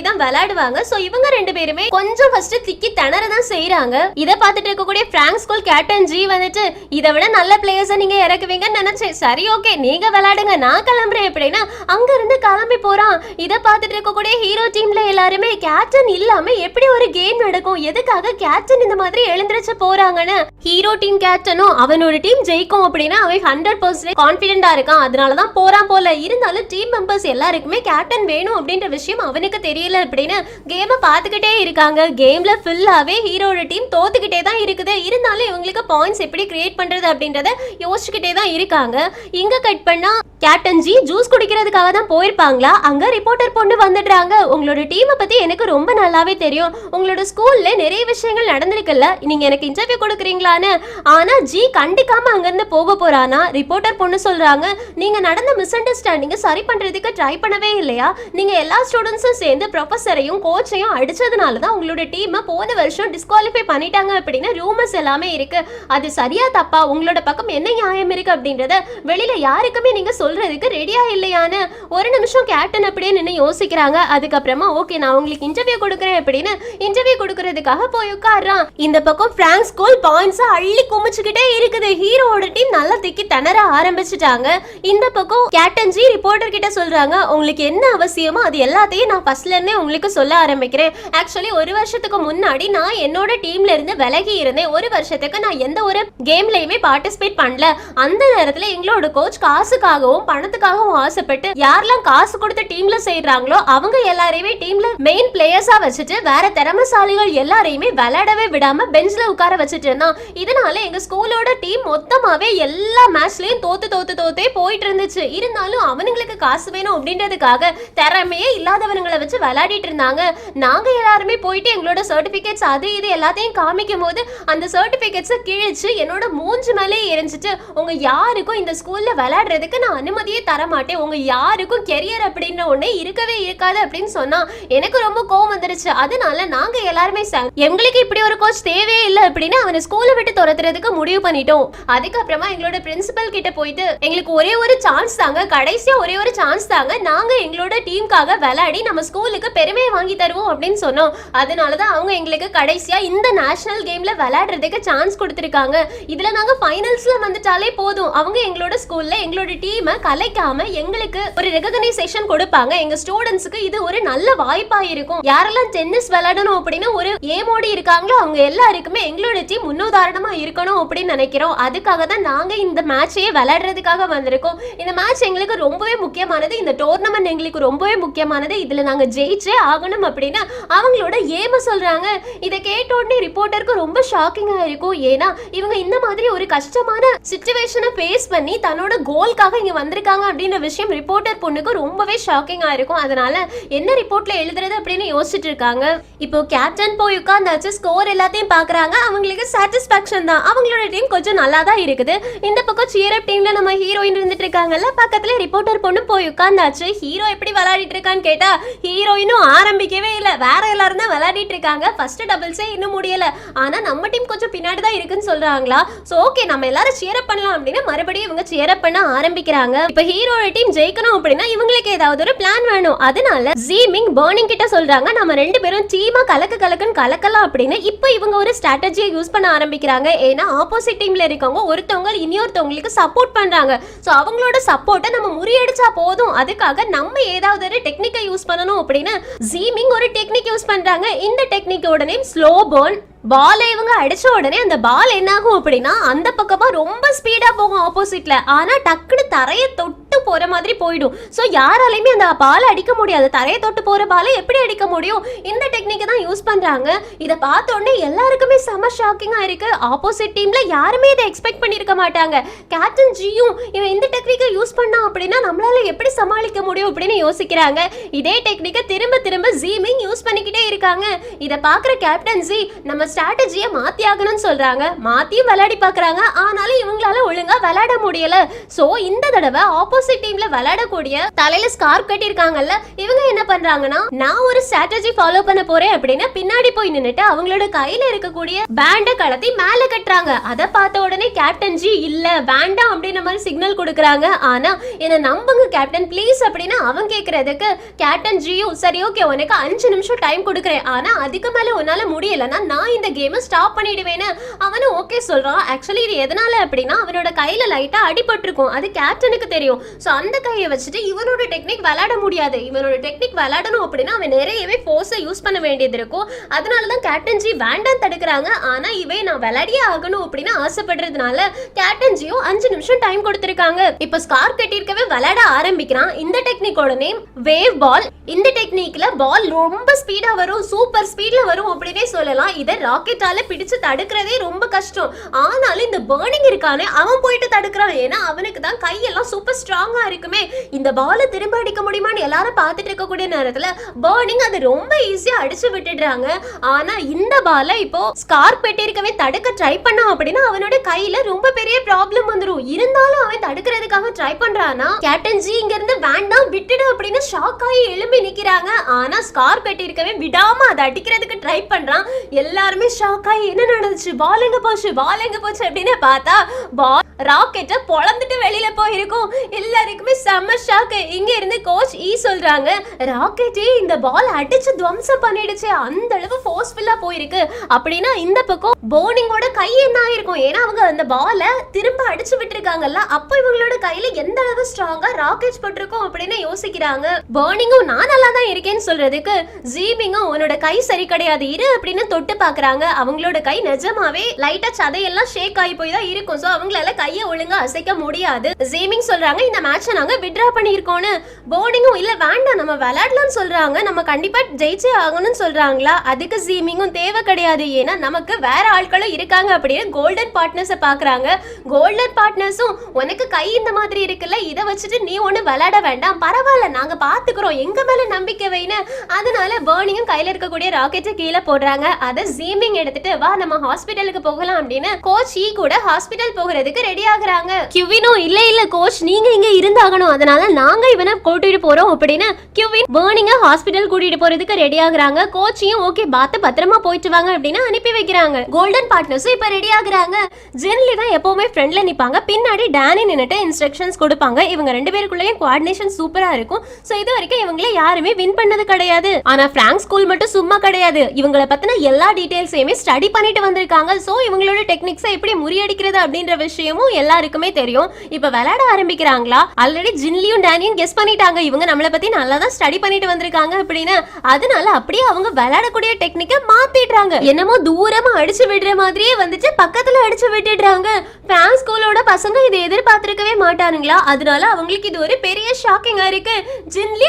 தான் விளையாடுவாங்க. சோ இவங்க 2 பேருமே கொஞ்சம் ஃபர்ஸ்ட் திக்கி திணற தான் செய்யறாங்க. இத பார்த்துட்டு இருக்கக்கூடிய பிராங்க் ஸ்கூல் கேப்டன் ஜி வந்துட்டு இதை விட நல்ல பிளேயர்ஸை நீங்க இறக்குவீங்கன்னு நினைச்சேன், சரி ஓகே நீங்க விளையாடுங்க நான் கிளம்புறேன் அப்படின்னா அங்க இருந்து கிளம்பி போறான். இதை பார்த்துட்டு இருக்கக்கூடிய ஹீரோ டீம்ல எல்லாருமே கேப்டன் இல்லாம எப்படி ஒரு கேம் நடக்கும், எதுக்காக கேப்டன் இந்த மாதிரி எழுந்திருச்சு போறாங்கன்னு ஹீரோ டீம் கேப்டனும் அவனோட டீம் ஜெயிக்கும் அப்படின்னா அவன் 100% கான்பிடென்டா இருக்கான், அதனாலதான் போறான் போல. இருந்தாலும் டீம் மெம்பர்ஸ் எல்லாருக்குமே கேப்டன் வேணும் அப்படின்ற விஷயம் அவனுக்கு தெரியல அப்படின்னு கேமை பார்த்துக்கிட்டே இருக்காங்க. கேம்ல ஃபுல்லாவே ஹீரோட டீம் தோத்துக்கிட்டே தான் இருக்குது. இருந்தாலும் இவங்களுக்கு பாயிண்ட்ஸ் எப்படி கிரியேட் பண்றது அப்படின்றத யோசிச்சுக்கிட்டே தான் இருக்காங்க. இங்க கட் பண்ணா கேப்டன் ஜி ஜூஸ் குடிக்கிறதுக்காக தான் போயிருப்பாங்களா, அங்க ரிப்போர்ட்டர் பொண்ணு வந்துடுறாங்க. உங்களோட டீமை பத்தி எனக்கு ரொம்ப நல்லாவே தெரியும், உங்களோட ஸ்கூல்ல நிறைய விஷயங்கள் நடந்திருக்குல்ல, நீங்க எனக்கு இன்டர்வியூ கொடுக்குறீங்களான்னு. ஆனா ஜி கண்டிக்காம அங்கிருந்து போக போறானா. ரிப்போர்ட்டர் பொண்ணு சொல்றாங்க, நீங்க நடந்த மிஸ் அண்டர்ஸ்டாண்டிங்க சரி பண்றதுக்கு ட்ரை பண்ணவே இல்லையா? நீங்க எல்லா ஸ்டூடெண்ட்ஸும் சேர்ந்து ப்ரொஃபஸரையும் கோச்சையும் அடிச்சதுனால தான் உங்களோட டீமை போன வருஷம் டிஸ்குவாலிஃபை பண்ணிட்டாங்க அப்படின்னு ரூமர்ஸ் எல்லாமே இருக்கு. அது சரியா தப்பா, உங்களோட பக்கம் என்ன நியாயம் இருக்கு அப்படின்றத வெளியில யாருக்குமே நீங்க சொல்றதுக்கு ரெடியா இல்லையான்னு ஒரு நிமிஷம் கேப்டன் அப்படியே நின்று யோசிக்கிறாங்க. அதுக்கப்புறமா ஓகே நான் உங்களுக்கு இன்டர்வியூ கொடுக்குறேன் அப்படின்னு இன்டர்வியூ கொடுக்கறதுக்காக போய் உட்கார்றான். இந்த பக்கம் பிராங்க் ஸ்கூல் பாயிண்ட்ஸ் அள்ளி குமிச்சுக்கிட்டே இருக்குது. ஹீரோட டீம் நல்லா திக்கி திணற ஆரம்பிச்சுட்டாங்க. இந்த பக்கம் கேப்டன் ஜி ரிப்போர்ட்டர் கிட்ட சொல்றாங்க, உங்களுக்கு என்ன அவசியமோ அது எல்லாத்தையும் நான் ஃபர்ஸ்ட்ல இருந்தே உங்களுக்கு சொல்ல ஆரம்பிக்கிறேன். ஆக்சுவலி ஒரு வருஷத்துக்கு முன்னாடி நான் என்னோட டீம்ல இருந்து விலகி இருந்தேன். ஒரு வருஷத்துக்கு நான் எந்த ஒரு கேம்லயுமே பார்ட்டிசிபேட் பண்ணல. அந்த நேரத்துல எங்களோட கோச் காசுக்காகவும் பணத்துக்காகவும் ஆசைப்பட்டு யாரெல்லாம் காசு கொடுத்த டீம்ல சேர்றாங்களோ அவங்க எல்லாரையுமே டீம்ல மெயின் பிளேயர்ஸா வச்சுட்டு வேற திறமைசாலிகள் எல்லாரையுமே விளையாடவே விடாம பெஞ்ச்ல உட்கார வச்சுட்டு இருந்தான். இதனால எங்க ஸ்கூலோட டீம் மொத்தமாவே எல்லா மேட்ச்லயும் தோத்தே போயிட்டு இருந்துச்சு. இருந்தாலும் அவனுங்களுக்கு காசு வேணும் அப்படின்றதுக்காக திறமையே இல்லாதவங்களை வச்சு விளையாடிட்டு இருந்தாங்க. நாங்க எல்லாருமே போயிட்டு எங்களோட சர்டிபிகேட்ஸ் அது இது எல்லாத்தையும் காமிக்கும் போது அந்த சர்டிபிகேட்ஸை கிழிச்சு என்னோட மூஞ்சி மேலே எரிஞ்சிட்டு, உங்க யாருக்கும் இந்த ஸ்கூல்ல விளையாடுறதுக்கு நான் அனுமதியே தர மாட்டேன், உங்க யாருக்கும் கெரியர் அப்படின்ற ஒண்ணே இருக்கவே இருக்காது அப்படின்னு சொன்னா எனக்கு ரொம்ப கோவம் வந்துருச்சு. அதனால நாங்க எல்லாருமே எங்களுக்கு இப்படி ஒரு கோச் தேவையே இல்லை அப்படின்னு அவனை ஸ்கூலை விட்டு துரத்துறதுக்கு முடிவு பண்ணிட்டோம். அதுக்கப்புறமா எங்களோட பிரின்சிபல் கிட்ட போயிட்டு எங்களுக்கு ஒரே ஒரு சான்ஸ் தாங்க, கடைசியா ஒரே ஒரு சான்ஸ் தாங்க, நாங்க எங்களோட டீமுக்காக விளையாடி நம்ம ஸ்கூலுக்கு பெருமையை வாங்கி தருவோம் அப்படின்னு சொன்னோம். அதனாலதான் அவங்க எங்களுக்கு கடைசியா இந்த நேஷனல் கேம்ல விளையாடுறதுக்கு சான்ஸ் கொடுத்திருக்காங்க. இதுல நாங்க ஃபைனல்ஸ்ல வந்துட்டாலே போதும், அவங்க எங்களோட ஸ்கூல்ல எங்களோட டீமை கலைக்காம எங்களுக்கு ஒரு ரெகக்னைசேஷன் கொடுப்பாங்க. எங்க ஸ்டூடெண்ட்ஸ்க்கு இது ஒரு நல்ல வாய்ப்பா இருக்கும். யாரெல்லாம் டென்னிஸ் விளையாடணும் அப்படின்னு ஒரு ஏமோடி இருக்காங்களோ அவங்க எல்லாருக்குமே எங்களோட டீம் முன்னுதாரணமா இருக்கணும் அப்படின்னு நினைக்கிறோம். அதுக்காக தான் நாங்க இந்த மேட்சையே விளையாடுறதுக்காக வந்திருக்கோம். இந்த மேட்ச் எங்களுக்கு ரொம்பவே முக்கியமானது, இந்த டோர்னமெண்ட் எங்களுக்கு ரொம்பவே முக்கியமானது, இதுல நாங்க ஜெயிச்சே ஆகணும் அப்படின்னு அவங்களோட ஏம சொல்றாங்க. இதை கேட்ட உடனே ரிப்போர்ட்டருக்கு ரொம்ப ஷாக்கிங்கா இருக்கும். ஏன்னா இவங்க இந்த மாதிரி ஒரு கஷ்டமான சிச்சுவேஷனை ஃபேஸ் பண்ணி தன்னோட கோல்காக இங்க வந்திருக்காங்க அப்படின்ற விஷயம் ரிப்போர்ட்டர் பொண்ணுக்கு ரொம்பவே ஷாக்கிங்கா இருக்கும். அதனால என்ன ரிப்போர்ட்ல எழுதுறது அப்படின்னு யோசிச்சுட்டு இருக்காங்க. இப்போ கேப்டன் போய் உட்கார்ந்தாச்சு, ஸ்கோர் எல்லாத்தையும் பாக்குறாங்க. அவங்களுக்கு சாட்டிஸ்பாக்சன் தான், அவங்களோட டீம் கொஞ்சம் நல்லா தான் இருக்குது. இந்த பக்கம் சியர் அப் டீம்ல நம்ம ஹீரோயின் இருந்துட்டு இருக்காங்கல்ல, பக்கத்துல ரிப்போர்ட்டர் பொண்ணு போய் உட்கார்ந்தாச்சு. ஹீரோ எப்படி விளையாடிட்டு இருக்கான்னு கேட்டா ஹீரோயினும் ஆரம்பிக்கவே இல்லை, வேற எல்லாரும் தான் விளையாடிட்டு இருக்காங்க. ஃபர்ஸ்ட் டபுள்ஸே இன்னும் முடியல, ஆனா நம்ம டீம் கொஞ்சம் பின்னாடி தான் இருக்குன்னு சொல்றாங்களா. சோ ஓகே நம்ம எல்லாரும் சியர் அப் பண்ணலாம் அப்படின்னு மறுபடியும் இவங்க சியர் அப் பண்ண ஆரம்பிக்கிறாங்க. இப்ப ஹீரோட டீம் ஜெயிக்கணும் அப்படின்னா இவங்களுக்கு ஏதாவது ஒரு பிளான் வேணும். அதனால ஜீமிங் பர்னிங் கிட்ட சொல்றாங்க, நம்ம ரெண்டு பேரும் டீமா கலக்குன்னு கலக்கலாம் அப்படின்னு. இப்போ இவங்க ஒரு ஸ்ட்ராட்டஜியை யூஸ் பண்ண ஆரம்பிக்கிறாங்க. ஏன்னா ஆப்போசிட் டீம்ல இருக்கவங்க ஒருத்தவங்க இன்னொருத்தவங்களுக்கு சப்போர்ட் பண்றாங்க. சோ அவங்களோட சப்போர்ட்டை நம்ம முறியடிச்சா போதும், அதுக்காக நம்ம ஏதாவது ஒரு டெக்னிக்கை யூஸ் பண்ணணும் அப்படின்னு ஜீமிங் ஒரு டெக்னிக் யூஸ் பண்றாங்க. இந்த டெக்னிக்கோட நேம் ஸ்லோ பர்ன். பாலை இவங்க அடிச்ச உடனே அந்த பால் என்ன ஆகும் அப்படின்னா அந்த பக்கமா ரொம்ப ஸ்பீடா போகும் ஆப்போசிட்ல, ஆனா டக்குன்னு தரையை தொட்டு போற மாதிரி போயிடும். சோ யாராலையுமே அந்த பாலை அடிக்க முடியாது. தரையை தொட்டு போற பாலை எப்படி அடிக்க முடியும்? இந்த டெக்னிக்கை தான் யூஸ் பண்றாங்க. இதை பார்த்த உடனே எல்லாருக்குமே செம ஷாக்கிங்கா இருக்கு. ஆப்போசிட் டீம்ல யாருமே இதை எக்ஸ்பெக்ட் பண்ணிருக்க மாட்டாங்க. கேப்டன் ஜியும் இவன் இந்த டெக்னிக்கை யூஸ் பண்ணா அப்படின்னா நம்மளால எப்படி சமாளிக்க முடியும் அப்படின்னு யோசிக்கிறாங்க. இதே டெக்னிக்கை திரும்ப திரும்ப ஜீமிங் யூஸ் பண்ணிக்கிட்டே இருக்காங்க. இதை பாக்குற கேப்டன் ஜி நம்ம ஸ்ட்ராட்டஜியை மாத்தி ஆகணும்னு சொல்றாங்க. மாத்தியும் விளையாடி பாக்குறாங்க, ஆனாலும் இவங்களால ஒழுங்கா விளையாட முடியல. சோ இந்த தடவை ஆப்போசிட் டீம்ல விளையாடக்கூடிய தலையில ஸ்கார்ப் கட்டி இருக்காங்கல்ல, இவங்க என்ன பண்றாங்கன்னா நான் ஒரு ஸ்ட்ராட்டஜி ஃபாலோ பண்ண போறேன் அப்படின்னு பின்னாடி போய் நின்னுட்டு அவங்களோட கையில இருக்கக்கூடிய பேண்ட கலத்தி மேல கட்டுறாங்க. அதை பார்த்த உடனே கேப்டன் ஜி இல்ல வேண்டாம் அப்படின்ற மாதிரி சிக்னல் கொடுக்குறாங்க. ஆனா என்ன நம்புங்க கேப்டன் ப்ளீஸ் அப்படின்னு அவன் கேட்கறதுக்கு கேப்டன் ஜியும் சரி ஓகே உனக்கு 5 நிமிஷம் டைம் கொடுக்குறேன், ஆனா அதுக்கு மேல உன்னால முடியலன்னா நான் இந்த கேமை ஸ்டாப் பண்ணிடுவேன்னு அவனும் ஓகே சொல்றான். ஆக்சுவலி இது எதனால அப்படின்னா அவனோட கையில லைட்டா அடிபட்டிருக்கும், அது கேப்டனுக்கு தெரியும். சோ அந்த கையை வச்சுட்டு இவனோட டெக்னிக் விளையாட முடியாது. இவனோட டெக்னிக் விளையாடணும் அப்படின்னா அவன் நிறையவே ஃபோர்ஸை யூஸ் பண்ண வேண்டியது இருக்கும். அதனாலதான் கேப்டன் ஜி வேண்டாம் தடுக்கிறாங்க. ஆனா இவன் நான் விளையாடியே ஆகணும் அப்படின்னு ஆசைப்படுறதுனால கேப்டன் ஜியும் 5 நிமிஷம் டைம் கொடுத்திருக்காங்க. இப்ப ஸ்கார்ப் கட்டியிருக்கவே விளையாட ஆரம்பிக்கிறான். இந்த டெக்னிக்கோட நேம் வேவ் பால். இந்த டெக்னிக்ல பால் ரொம்ப ஸ்பீடா வரும், சூப்பர் ஸ்பீட்ல வரும் அப்படினே சொல்லலாம். இத ராக்கெட்டால பிடிச்சு தடுக்கிறதே ரொம்ப கஷ்டம். ஆனாலும் இந்த பர்னிங் இருக்கானே அவன் போயிட்டு தடுக்கிறான். ஏன்னா அவனுக்கு தான் கையெல்லாம் சூப்பர் ஸ்ட்ராங்கா இருக்குமே. இந்த பாலை திரும்ப அடிக்க முடியுமான்னு எல்லாரும் பார்த்துட்டு இருக்கக்கூடிய நேரத்துல பர்னிங் அது ரொம்ப ஈஸியா அடிச்சு விட்டுடுறாங்க. ஆனா இந்த பாலை இப்போ ஸ்கார்ப் பெட்டிருக்கவே தடுக்க ட்ரை பண்ணா அப்படின்னா அவனோட கையில ரொம்ப பெரிய ப்ராப்ளம் வந்துரும். இருந்தாலும் அவன் தடுக்கிறதுக்காக ட்ரை பண்றானா கேப்டன் ஜி இங்க இருந்து வேண்டாம் விட்டுடு அப்படின்னு ஷாக் ஆகி எழும்பி நிக்கிறாங்க. ஆனா ஸ்கார்ப் பெட்டிருக்கவே விடாம அதை அடிக்கிறதுக்கு ட்ரை பண்றான். எல்லாருமே ஷாக் ஆகி என்ன நடந்துச்சு, பால் எங்க போச்சு, பால் எங்க போச்சு அப்படின்னு பார்த்தா பால் ராக்கெட்டை பொளந்துட்டு வெளியில போயிருக்கும். எல்லாருக்குமே செம்ம ஷாக். இங்க இருந்து கோச் சொல்றாங்க ராக்கெட்டே இந்த பால் அடிச்சு துவம்சம் பண்ணிடுச்சு, அந்த அளவு ஃபோர்ஸ்ஃபுல்லா போயிருக்கு அப்படின்னா இந்த பக்கம் பர்னிங்கோட கை என்ன ஆயிருக்கும். ஏன்னா அவங்க அந்த பாலை திரும்ப அடிச்சு விட்டுருக்காங்கல்ல, அப்போ இவங்களோட கையில எந்த அளவு ஸ்ட்ராங்கா ராக்கெட்ஸ் போட்டிருக்கும் அப்படின்னு யோசிக்கிறாங்க. பர்னிங்கும் நான் நல்லா தான் இருக்கேன்னு சொல்றதுக்கு ஜீபிங்கும் உன்னோட கை சரி கிடையாது இரு அப்படின்னு தொட்டு பாக்குறாங்க. அவங்களோட கை நிஜமாவே லைட்டா சதையெல்லாம் ஷேக் ஆகி போய் தான் இருக்கும். சோ அவங்களால கையை ஒழுங்கா அசைக்க முடியாது. ஜீமிங் சொல்றாங்க இந்த மேட்சை நாங்க வித்ட்ரா பண்ணிருக்கோம்னு. பர்னிங்கும் இல்ல வேண்டாம் நம்ம விளையாடலாம்னு சொல்றாங்க. நம்ம கண்டிப்பா ஜெயிச்சே ஆகணும்னு சொல்றாங்களா. அதுக்கு ஜீமிங்கும் தேவை கிடையாது, ஏன்னா நமக்கு வேற ஆட்களும் இருக்காங்க அப்படின்னு கோல்டன் பார்ட்னர்ஸை பாக்குறாங்க. கோல்டன் பார்ட்னர்ஸும் உனக்கு கை இந்த மாதிரி இருக்குல்ல, இதை வச்சுட்டு நீ ஒண்ணு விளையாட வேண்டாம், பரவாயில்ல நாங்க பாத்துக்கிறோம், எங்க மேல நம்பிக்கை வைன்னு. அதனால பர்னிங்கும் கையில இருக்கக்கூடிய ராக்கெட்டை கீழே போடுறாங்க. அதை ஜீமிங் எடுத்துட்டு வா நம்ம ஹாஸ்பிட்டலுக்கு போகலாம் அப்படின்னு கோச் கூட ஹாஸ்பிட்டல் போகிறதுக்கு ரெடி ஆகுறாங்க. கியூவினும் இல்ல இல்ல கோச் நீங்க இங்க இருந்தாகணும், அதனால நாங்க இவனை கூட்டிட்டு போறோம் அப்படின்னு கியூவின் பர்னிங்க ஹாஸ்பிட்டல் கூட்டிட்டு போறதுக்கு ரெடி ஆகுறாங்க. கோச்சியும் ஓகே பார்த்து பத்திரமா போயிட்டு வாங்க அப்படின்னு அனுப்பி வைக்கிறாங்க. கோல்டன் பார்ட்னர்ஸும் இப்ப ரெடி ஆகுறாங்க. ஜென்லி தான் எப்பவுமே ஃப்ரெண்ட்ல நிப்பாங்க, பின்னாடி டேனி நின்னுட்டு இன்ஸ்ட்ரக்ஷன்ஸ் கொடுப்பாங்க. இவங்க ரெண்டு பேருக்குள்ளேயும் கோஆர்டினேஷன் சூப்பரா இருக்கும். சோ இது வரைக்கும் இவங்களே யாருமே வின் பண்ணது கிடையாது. ஆனா பிராங்க் ஸ்கூல் மட்டும் சும்மா கிடையாது, இவங்களை பத்தின எல்லா டீடைல்ஸையுமே ஸ்டடி பண்ணிட்டு வந்திருக்காங்க. சோ இவங்களோட டெக்னிக்ஸை எப்படி முறியடிக்கிறது அப்படின்ற விஷயமும் எல்லாருக்குமே தெரியும். இப்ப விளையாட ஆரம்பிக்கிறாங்களா. ஆல்ரெடி ஜின்லியும் டேனியும் கெஸ் பண்ணிட்டாங்க இவங்க நம்மளை பத்தி நல்லா தான் ஸ்டடி பண்ணிட்டு வந்திருக்காங்க அப்படின்னு. அதனால அப்படியே அவங்க விளையாடக்கூடிய டெக்னிக்கை மாத்திடுறாங்க. என்னமோ தூரமா அடிச்சு விடுற மாதிரியே வந்துட்டு பக்கத்துல அடிச்சு விட்டுடுறாங்க. பிராங்க் ஸ்கூலோட பசங்க இதை எதிர்பார்த்திருக்கவே மாட்டானுங்களா. அதனால அவங்களுக்கு இது ஒரு பெரிய ஷாக்கிங்கா இருக்கு. ஜின்லி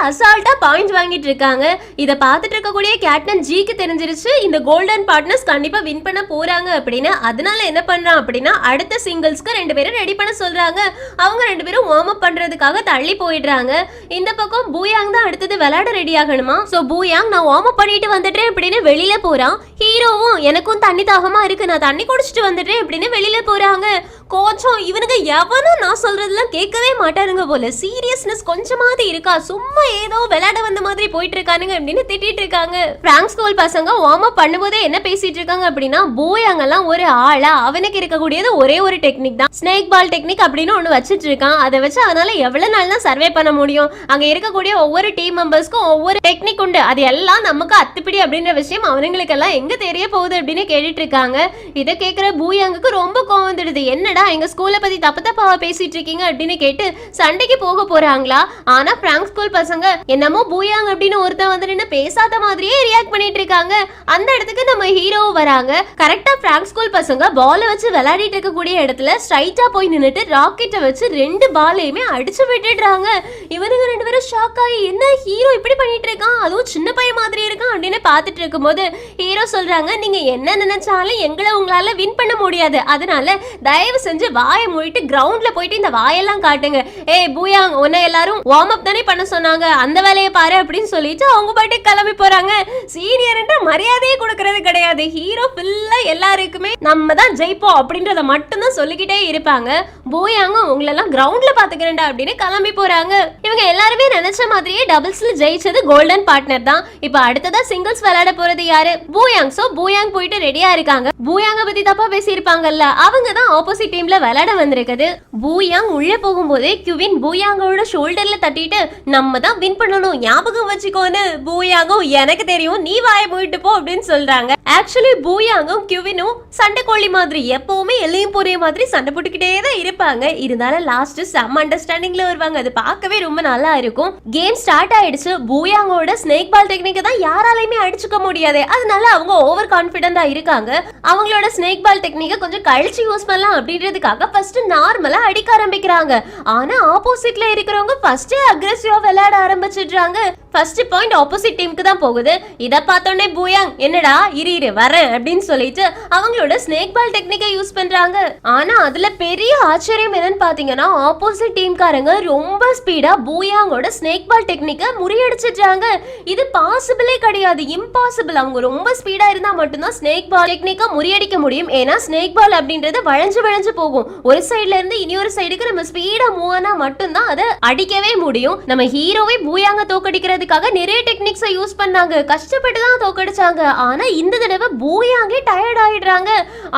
அசால்ட்டா பாயிண்ட் வாங்கிட்டு இருக்காங்க. இதை பார்த்துட்டு இருக்கக்கூடிய கேப்டன் ஜிக்கு தெரிஞ்சிருச்சு இந்த கோல்டன் பார்ட்னர்ஸ் கண்டிப்பா வின் பண்ண போறாங்க அப்படின்னு. அதனால என்ன பண்றான் அப்படின்னா அடுத்த சிங்கிள்ஸ்க்கு ரெண்டு பேரும் ரெடி பண்ண சொல்றாங்க. அவங்க ரெண்டு பேரும் வார்ம் அப் பண்றதுக்காக தள்ளி போயிடுறாங்க. இந்த பக்கம் பூயாங் தான் அடுத்தது விளையாட ரெடி ஆகணுமா. சோ பூயாங் நான் வார்ம் அப் பண்ணிட்டு வந்துட்டேன் அப்படின்னு வெளியில போறான். ஹீரோவும் எனக்கும் தண்ணி தாகமா இருக்கு நான் தண்ணி குடிச்சிட்டு வந்துட்டேன் அப்படின்னு வெளியில போறாங்க. கோச்சும் இவனுக்கு எவனும் நான் சொல்றதெல்லாம் கேட்கவே மாட்டாருங்க போல, சீரியஸ்னஸ் கொஞ்சமாவது இருக்கா, சும்மா ஏதோ விளையாட வந்த மாதிரி போயிட்டு இருக்கானுங்க அப்படின்னு திட்டிட்டு இருக்காங்க. பிராங்க் ஸ்கூல் பசங்க வார்ம் அப் பண்ணும்போதே என்ன பேசிட்டு இருக்காங்க அப்படின்னா பூயாங் எல்லாம் ஒரு ஆளா அவனுக்கு இருக்கக்கூடியது ஒரே ஒரு டெக்னிக் தான், ஸ்னேக் பால் டெக்னிக் அப்படின்னு ஒண்ணு வச்சிட்டு இருக்கான். அதை வச்சு அதனால எவ்வளவு நாள் தான் சர்வே பண்ண முடியும். அங்க இருக்கக்கூடிய ஒவ்வொரு டீம் மெம்பர்ஸ்க்கும் ஒவ்வொரு டெக்னிக் உண்டு, அது எல்லாம் நமக்கு அத்துப்பிடி அப்படின்ற விஷயம் அவனுங்களுக்கு எல்லாம் எங்க தெரிய போகுது அப்படின்னு கேட்டுட்டு இருக்காங்க. இதை கேட்கிற பூயாங்குக்கு ரொம்ப கோவம் வந்துடுது. என்னடா எங்க ஸ்கூல்ல பத்தி தப்பாவா பேசிட்டு இருக்கீங்க அப்படின்னு கேட்டு சண்டைக்கு போக போறாங்களா. ஆனா பிராங்க் ஸ்கூல் பசங்க என்னமோ பூயாங் அப்படின்னு ஒருத்தன் வந்து பேசாத மாதிரியே ரியாக்ட் பண்ணிட்டு இருக்காங்க. அந்த இடத்துக்கு நம்ம ஹீரோ வராங்க. கரெக்டா பிராங்க் ஸ்கூல் பசங்க பால வச்சு விளையாடிட்டு இருக்கக்கூடிய இடத்துல ஸ்ட்ரைட்டா போய் நின்னுட்டு ராக்கெட்டை வச்சு ரெண்டு பாலையுமே அடிச்சு விட்டுடுறாங்க. இவனுங்க ரெண்டு பேரும் ஷாக் ஆகி என்ன ஹீரோ இப்படி பண்ணிட்டு இருக்கான், அதுவும் சின்ன பையன் மாதிரி இருக்கான் அப்படின்னு பாத்துட்டு இருக்கும்போது ஹீரோ சொல்றாங்க நீங்க என்ன நினைச்சாலும் எங்களை உங்களால வின் பண்ண முடியாது, அதனால தயவு செஞ்சு வாயை மூடிட்டு கிரவுண்ட்ல போயிட்டு இந்த வாயெல்லாம் காட்டுங்க. ஏய் பூயாங் உன்னை எல்லாரும் வார்ம் அப் தானே பண்ண சொன்னாங்க, அந்த வேலையை பாரு அப்படின்னு சொல்லிட்டு அவங்க பாட்டு கிளம்பி போறாங்க. சீனியர் மரியாதையே கொடுக்கறது கிடையாது. ஹீரோ ஃபுல்லா எல்லாருக்குமே நம்ம தான் ஜெயிப்போம் அப்படின்றத மட்டும் தான் சொல்லிக்கிட்டே இருப்பாங்க. பூயாங்க உங்களெல்லாம் கிரவுண்ட்ல பாத்துக்கிறேன்டா அப்படின்னு கிளம்பி போறாங்க. இவங்க எல்லாருமே நினைச்ச மாதிரியே டபுள்ஸ்ல ஜெயிச்சது கோல்டன் பார்ட்னர் தான். இப்ப அடுத்ததா சிங்கிள்ஸ் விளையாட போறது யாரு பூயாங். சோ பூயாங் போயிட்டு ரெடியா இருக்காங்க. பூயாங்க பத்தி தப்பா பேசி இருப்பாங்கல்ல, அவங்க தான் ஆப்போசிட் டீம்ல விளையாட வந்திருக்குது. பூயாங் உள்ள போகும்போதே கியூவின் பூயாங்கோட ஷோல்டர்ல தட்டிட்டு நம்ம தான் வின் பண்ணணும் ஞாபகம் வச்சுக்கோன்னு பூயாங்கும் எனக்கு தெரியும் நீ வாயை மூடிட்டு போ அப்படின்னு சொல்றாங்க. ஆக்சுவலி பூயாங்கும் கியூவினும் சண்டைக்கோழி மாதிரி எப்பவுமே எல்லையும் போற மாதிரி சண்டை போட்டுக்கிட்டே தான் இருப்பாங்க. இருந்தாலும் லாஸ்ட் செம்ம அண்டர்ஸ்டாண்டிங்ல வருவாங்க. அது பார்க்கவே ரொம்ப நல்லா இருக்கும். கேம் ஸ்டார்ட் ஆயிடுச்சு. பூயாங்கோட ஸ்னேக் பால் டெக்னிக்கை தான் யாராலையுமே அடிச்சுக்க முடியாது. அதனால அவங்க ஓவர் கான்பிடென்டா இருக்காங்க. அவங்களோட ஸ்னேக் பால் டெக்னிக்கை கொஞ்சம் கழிச்சு யூஸ் பண்ணலாம் அப்படின்றதுக்காக ஃபர்ஸ்ட் நார்மலா அடிக்க ஆரம்பிக்கிறாங்க. ஆனா ஆப்போசிட்ல இருக்கிறவங்க ஃபர்ஸ்ட் அக்ரெசிவா விளையாட ஆரம்பிச்சிடுறாங்க. ஃபர்ஸ்ட் பாயிண்ட் ஆப்போசிட் டீமுக்கு தான் போகுது. இத பார்த்தோன்னே பூயாங் என்னடா இரு வரேன் அப்படின்னு சொல்லிட்டு அவங்களோட ஸ்னேக் பால் டெக்னிக்கை யூஸ் பண்றாங்க. ஆனா அதுல பெரிய ஆச்சரியம் என்னன்னு பாத்தீங்கன்னா ஆப்போசிட் டீம்காரங்க ரொம்ப ஸ்பீடா பூயாங்கோட ஸ்னேக் பால் டெக்னிக்கை முறியடிச்சிட்டாங்க. இது பாசிபிளே கிடையாது, இம்பாசிபிள். அவங்க ரொம்ப ஸ்பீடா இருந்தா மட்டும்தான் ஸ்னேக் பால் டெக்னிக்கை முறியடிக்க முடியும். ஏன்னா ஸ்னேக் பால் அப்படின்றது வளைஞ்சு போகும். ஒரு சைடுல இருந்து இன்னொரு சைடுக்கு நம்ம ஸ்பீடா மூவ் ஆனா மட்டும்தான் அதை அடிக்கவே முடியும். நம்ம ஹீரோவை பூயாங்க தோக்கடிக்கிறதுக்காக நிறைய டெக்னிக்ஸை யூஸ் பண்ணாங்க. கஷ்டப்பட்டு தான் தோக்கடிச்சாங்க. ஆனா இந்த தடவை பூயாங்கே டயர்ட் ஆயிடுறாங்க.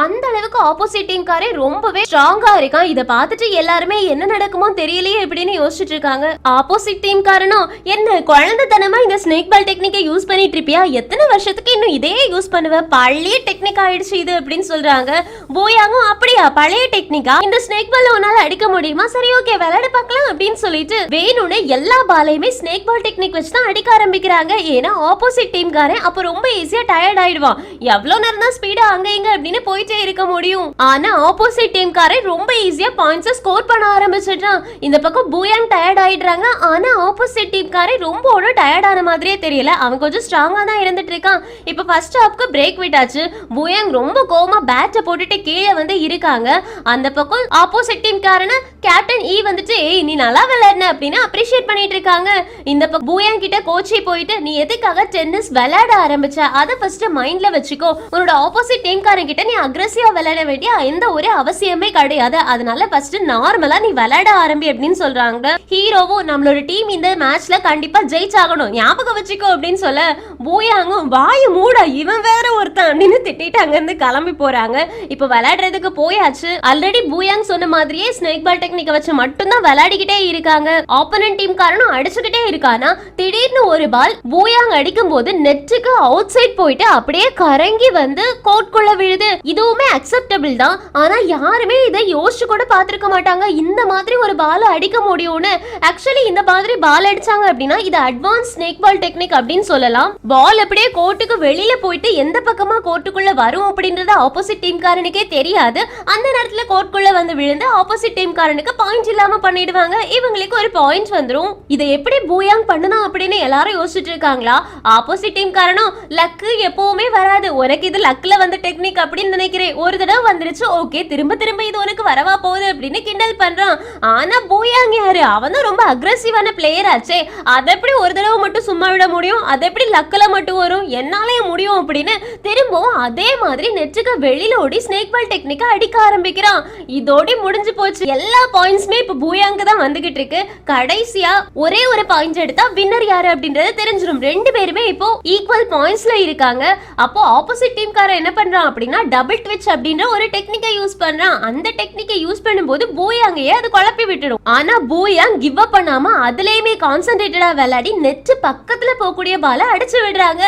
அந்த அளவுக்கு ஆப்போசிட் டீம்காரே ரொம்பவே ஸ்ட்ராங்கா இருக்கான். இத பார்த்துட்டு எல்லாருமே என்ன நடக்குமோ தெரியலையே அப்படின்னு யோசிச்சுட்டு இருக்காங்க. ஆப்போசிட் டீம் காரணம் என்ன குழந்தைத்தனமா இந்த ஸ்னேக் பால் டெக்னிக்கை யூஸ் பண்ணிட்டு இருப்பியா? எத்தனை வருஷத்துக்கு இன்னும் இதே யூஸ் பண்ணுவ? பழைய டெக்னிக் ஆயிடுச்சு இது அப்படின்னு சொல்றாங்க. பூயாங்கும் அப்படியா பழைய டெக்னிக்கா? இந்த ஸ்னேக் பால் உன்னால அடிக்க முடியுமா? சரி ஓகே விளையாட பார்க்கலாம் அப்படின்னு சொல்லிட்டு வேணும்னு எல்லா பாலையுமே ஸ்னேக் பால் டெக்னிக் வச்சு தான் அடிக்க ஆரம்பிக்கிறாங்க. ஏன்னா ஆப்போசிட் டீம்காரன் அப்ப ரொம்ப ஈஸியா டயர்ட் ஆயிடுவான். எவ்வளவு நேரம் தான் ஸ்பீடா அங்க இங்க அப்படின்னு போயிட்டே இருக்க முடியும். ஆனா ஆப்போசிட் டீம்காரன் ரொம்ப ஈஸியா பாயிண்ட்ஸ் ஸ்கோர் பண்ண ஆரம்பிச்சிட்டான். இந்த பக்கம் பூயாங் டயர்ட் ஆயிடுறாங்க. ஆனா ஆப்போசிட் டீம்காரன் ரொம்ப ஒன்றும் டயர்ட் ஆன மாதிரியே தெரியல. அவன் கொஞ்சம் ஸ்ட்ராங்கா தான் இருந்துட்டு இருக்கான். இப்ப ஃபர்ஸ்ட் ஹாஃப்க்கு பிரேக் விட்டாச்சு. பூயாங் ரொம்ப கோமா பேட்டை போட்டுட்டு கீழே வந்து இருக்காங்க. அந்த பக்கம் ஆப்போசிட் டீம்காரன கேப்டன் ஈ வந்துட்டு ஏய் நீ நல்லா விளையாடுன அப்படின்னு அப்ரிஷியேட் பண்ணிட்டு இருக்காங்க. இந்த பக்கம் பூயாங் கிட்ட கோச்சி போயிட்டு நீ எதுக்காக டென்னிஸ் விளையாட ஆரம்பிச்ச அதை ஃபர்ஸ்ட் மைண்ட்ல வச்சுக்கோ. உன்னோட ஆப்போசிட் டீம்காரன் கிட்ட நீ அக்ரெசிவா விளையாட வேண்டிய எந்த ஒரு அவசியமே கிடையாது. அதனால ஃபர்ஸ்ட் நார்மலா நீ விளையாட ஆரம்பி அப்படின்னு சொல்றாங்க. ஹீரோவும் நம்மளோட டீம் இந்த மேட்ச்ல கண்டிப்பா ஜெயிச்சாகணும் ஞாபகம் வச்சுக்கோ அப்படின்னு சொல்ல பூயாங்கும் வாய மூட இவன் வேற ஒருத்தன் அப்படின்னு திட்டிட்டு அங்க இருந்து கிளம்பி போறாங்க. இப்ப விளையாடுறதுக்கு போயாச்சு. ஆல்ரெடி பூயாங் சொன்ன மாதிரியே ஸ்னேக் பால் டெக்னிக்கை வச்சு மட்டும்தான் விளையாடிக்கிட்டே இருக்காங்க. ஆப்போனன்ட் டீம் காரணம் அடிச்சுக்கிட்டே இருக்கானா திடீர்னு ஒரு பால் பூயாங் அடிக்கும் போது நெட்டுக்கு அவுட் சைட் போயிட்டு அப்படியே கரங்கி வந்து கோர்ட்குள்ள விழுது. இதுவுமே அக்செப்டபிள் தான். ஆனா யாருமே இதை யோசிச்சு கூட பார்த்திருக்க மாட்டாங்க. இந்த மாதிரி ஒரு பால் அடிக்க முடியும்னு. ஆக்சுவலி இந்த மாதிரி பால் அடிச்சாங்க அப்படின்னா இது அட்வான்ஸ் ஸ்னேக் பால் டெக்னிக் அப்படின்னு சொல்லலாம். பால் அப்படியே கோர்ட்டுக்கு வெளியில போயிட்டு எந்த பக்கமா கோர்ட்டுக்குள்ள வரும் அப்படின்றது ஆப்போசிட் டீம் காரனுக்கே தெரியாது. அந்த நேரத்துல கோர்ட்டுக்குள்ள வந்து விழுந்து ஆப்போசிட் டீம் காரனுக்கு பாயிண்ட் இல்லாம பண்ணிடுவாங்க. இவங்களுக்கு ஒரு பாயிண்ட் வந்துரும். இதை எப்படி பூயாங் பண்ணணும் அப்படின்னு எல்லாரும் யோசிச்சுட்டு இருக்காங்களா? ஆப்போசிட் டீம் காரணம் லக்கு எப்பவுமே வராது. உனக்கு இது லக்ல வந்த டெக்னிக் அப்படின்னு நினைக்கிறேன். ஒரு தடவை வந்துருச்சு ஓகே திரும்ப இது உனக்கு வரவா போகுது அப்படின்னு கிண்டல் பண்றான். ஆனா பூயாங் யாரு? அவன் தான் ரொம்ப அக்ரெசிவான பிளேயர் ஆச்சே. அதை எப்படி ஒரு தடவை மட்டும் சும்மா விட முடியும்? அதை எப்படி லக்ல மட்டும் வரும்? என்னாலே முடியும் அப்படின்னு திரும்பவும் அதே மாதிரி நெட்டுக்கு வெளியில ஓடி ஸ்னேக் பால் டெக்னிக்கை அடிக்க ஆரம்பிக்கிறான். இதோட முடிஞ்சு போச்சு. எல்லா பாயிண்ட்ஸ்மே இப்ப பூயாங்கு தான் வந்துகிட்டு இருக்கு. கடைசியா ஒரே ஒரு பாயிண்ட் எடுத்தா வின்னர் யாரு அப்படின்றது தெரிஞ்சிடும். ரெண்டு பேருமே இப்போ ஈக்குவல் பாயிண்ட்ஸ்ல இருக்காங்க. அப்போ ஆப்போசிட் டீம் கார என்ன பண்றான் அப்படின்னா டபுள் ட்விட்ச் அப்படின்ற ஒரு டெக்னிக்கை யூஸ் பண்றான். அந்த டெக்னிக்கை யூஸ் பண்ணும்போது பூயாங்கையே அது குழப்பி விட்டுடும். ஆனா பூயாங் கிவ் அப் பண்ணாம அதுலயுமே கான்சென்ட்ரேட்டடா விளையாடி நெட் பக்கத்துல போகக்கூடிய பால அடிச்சு விடுறாங்க.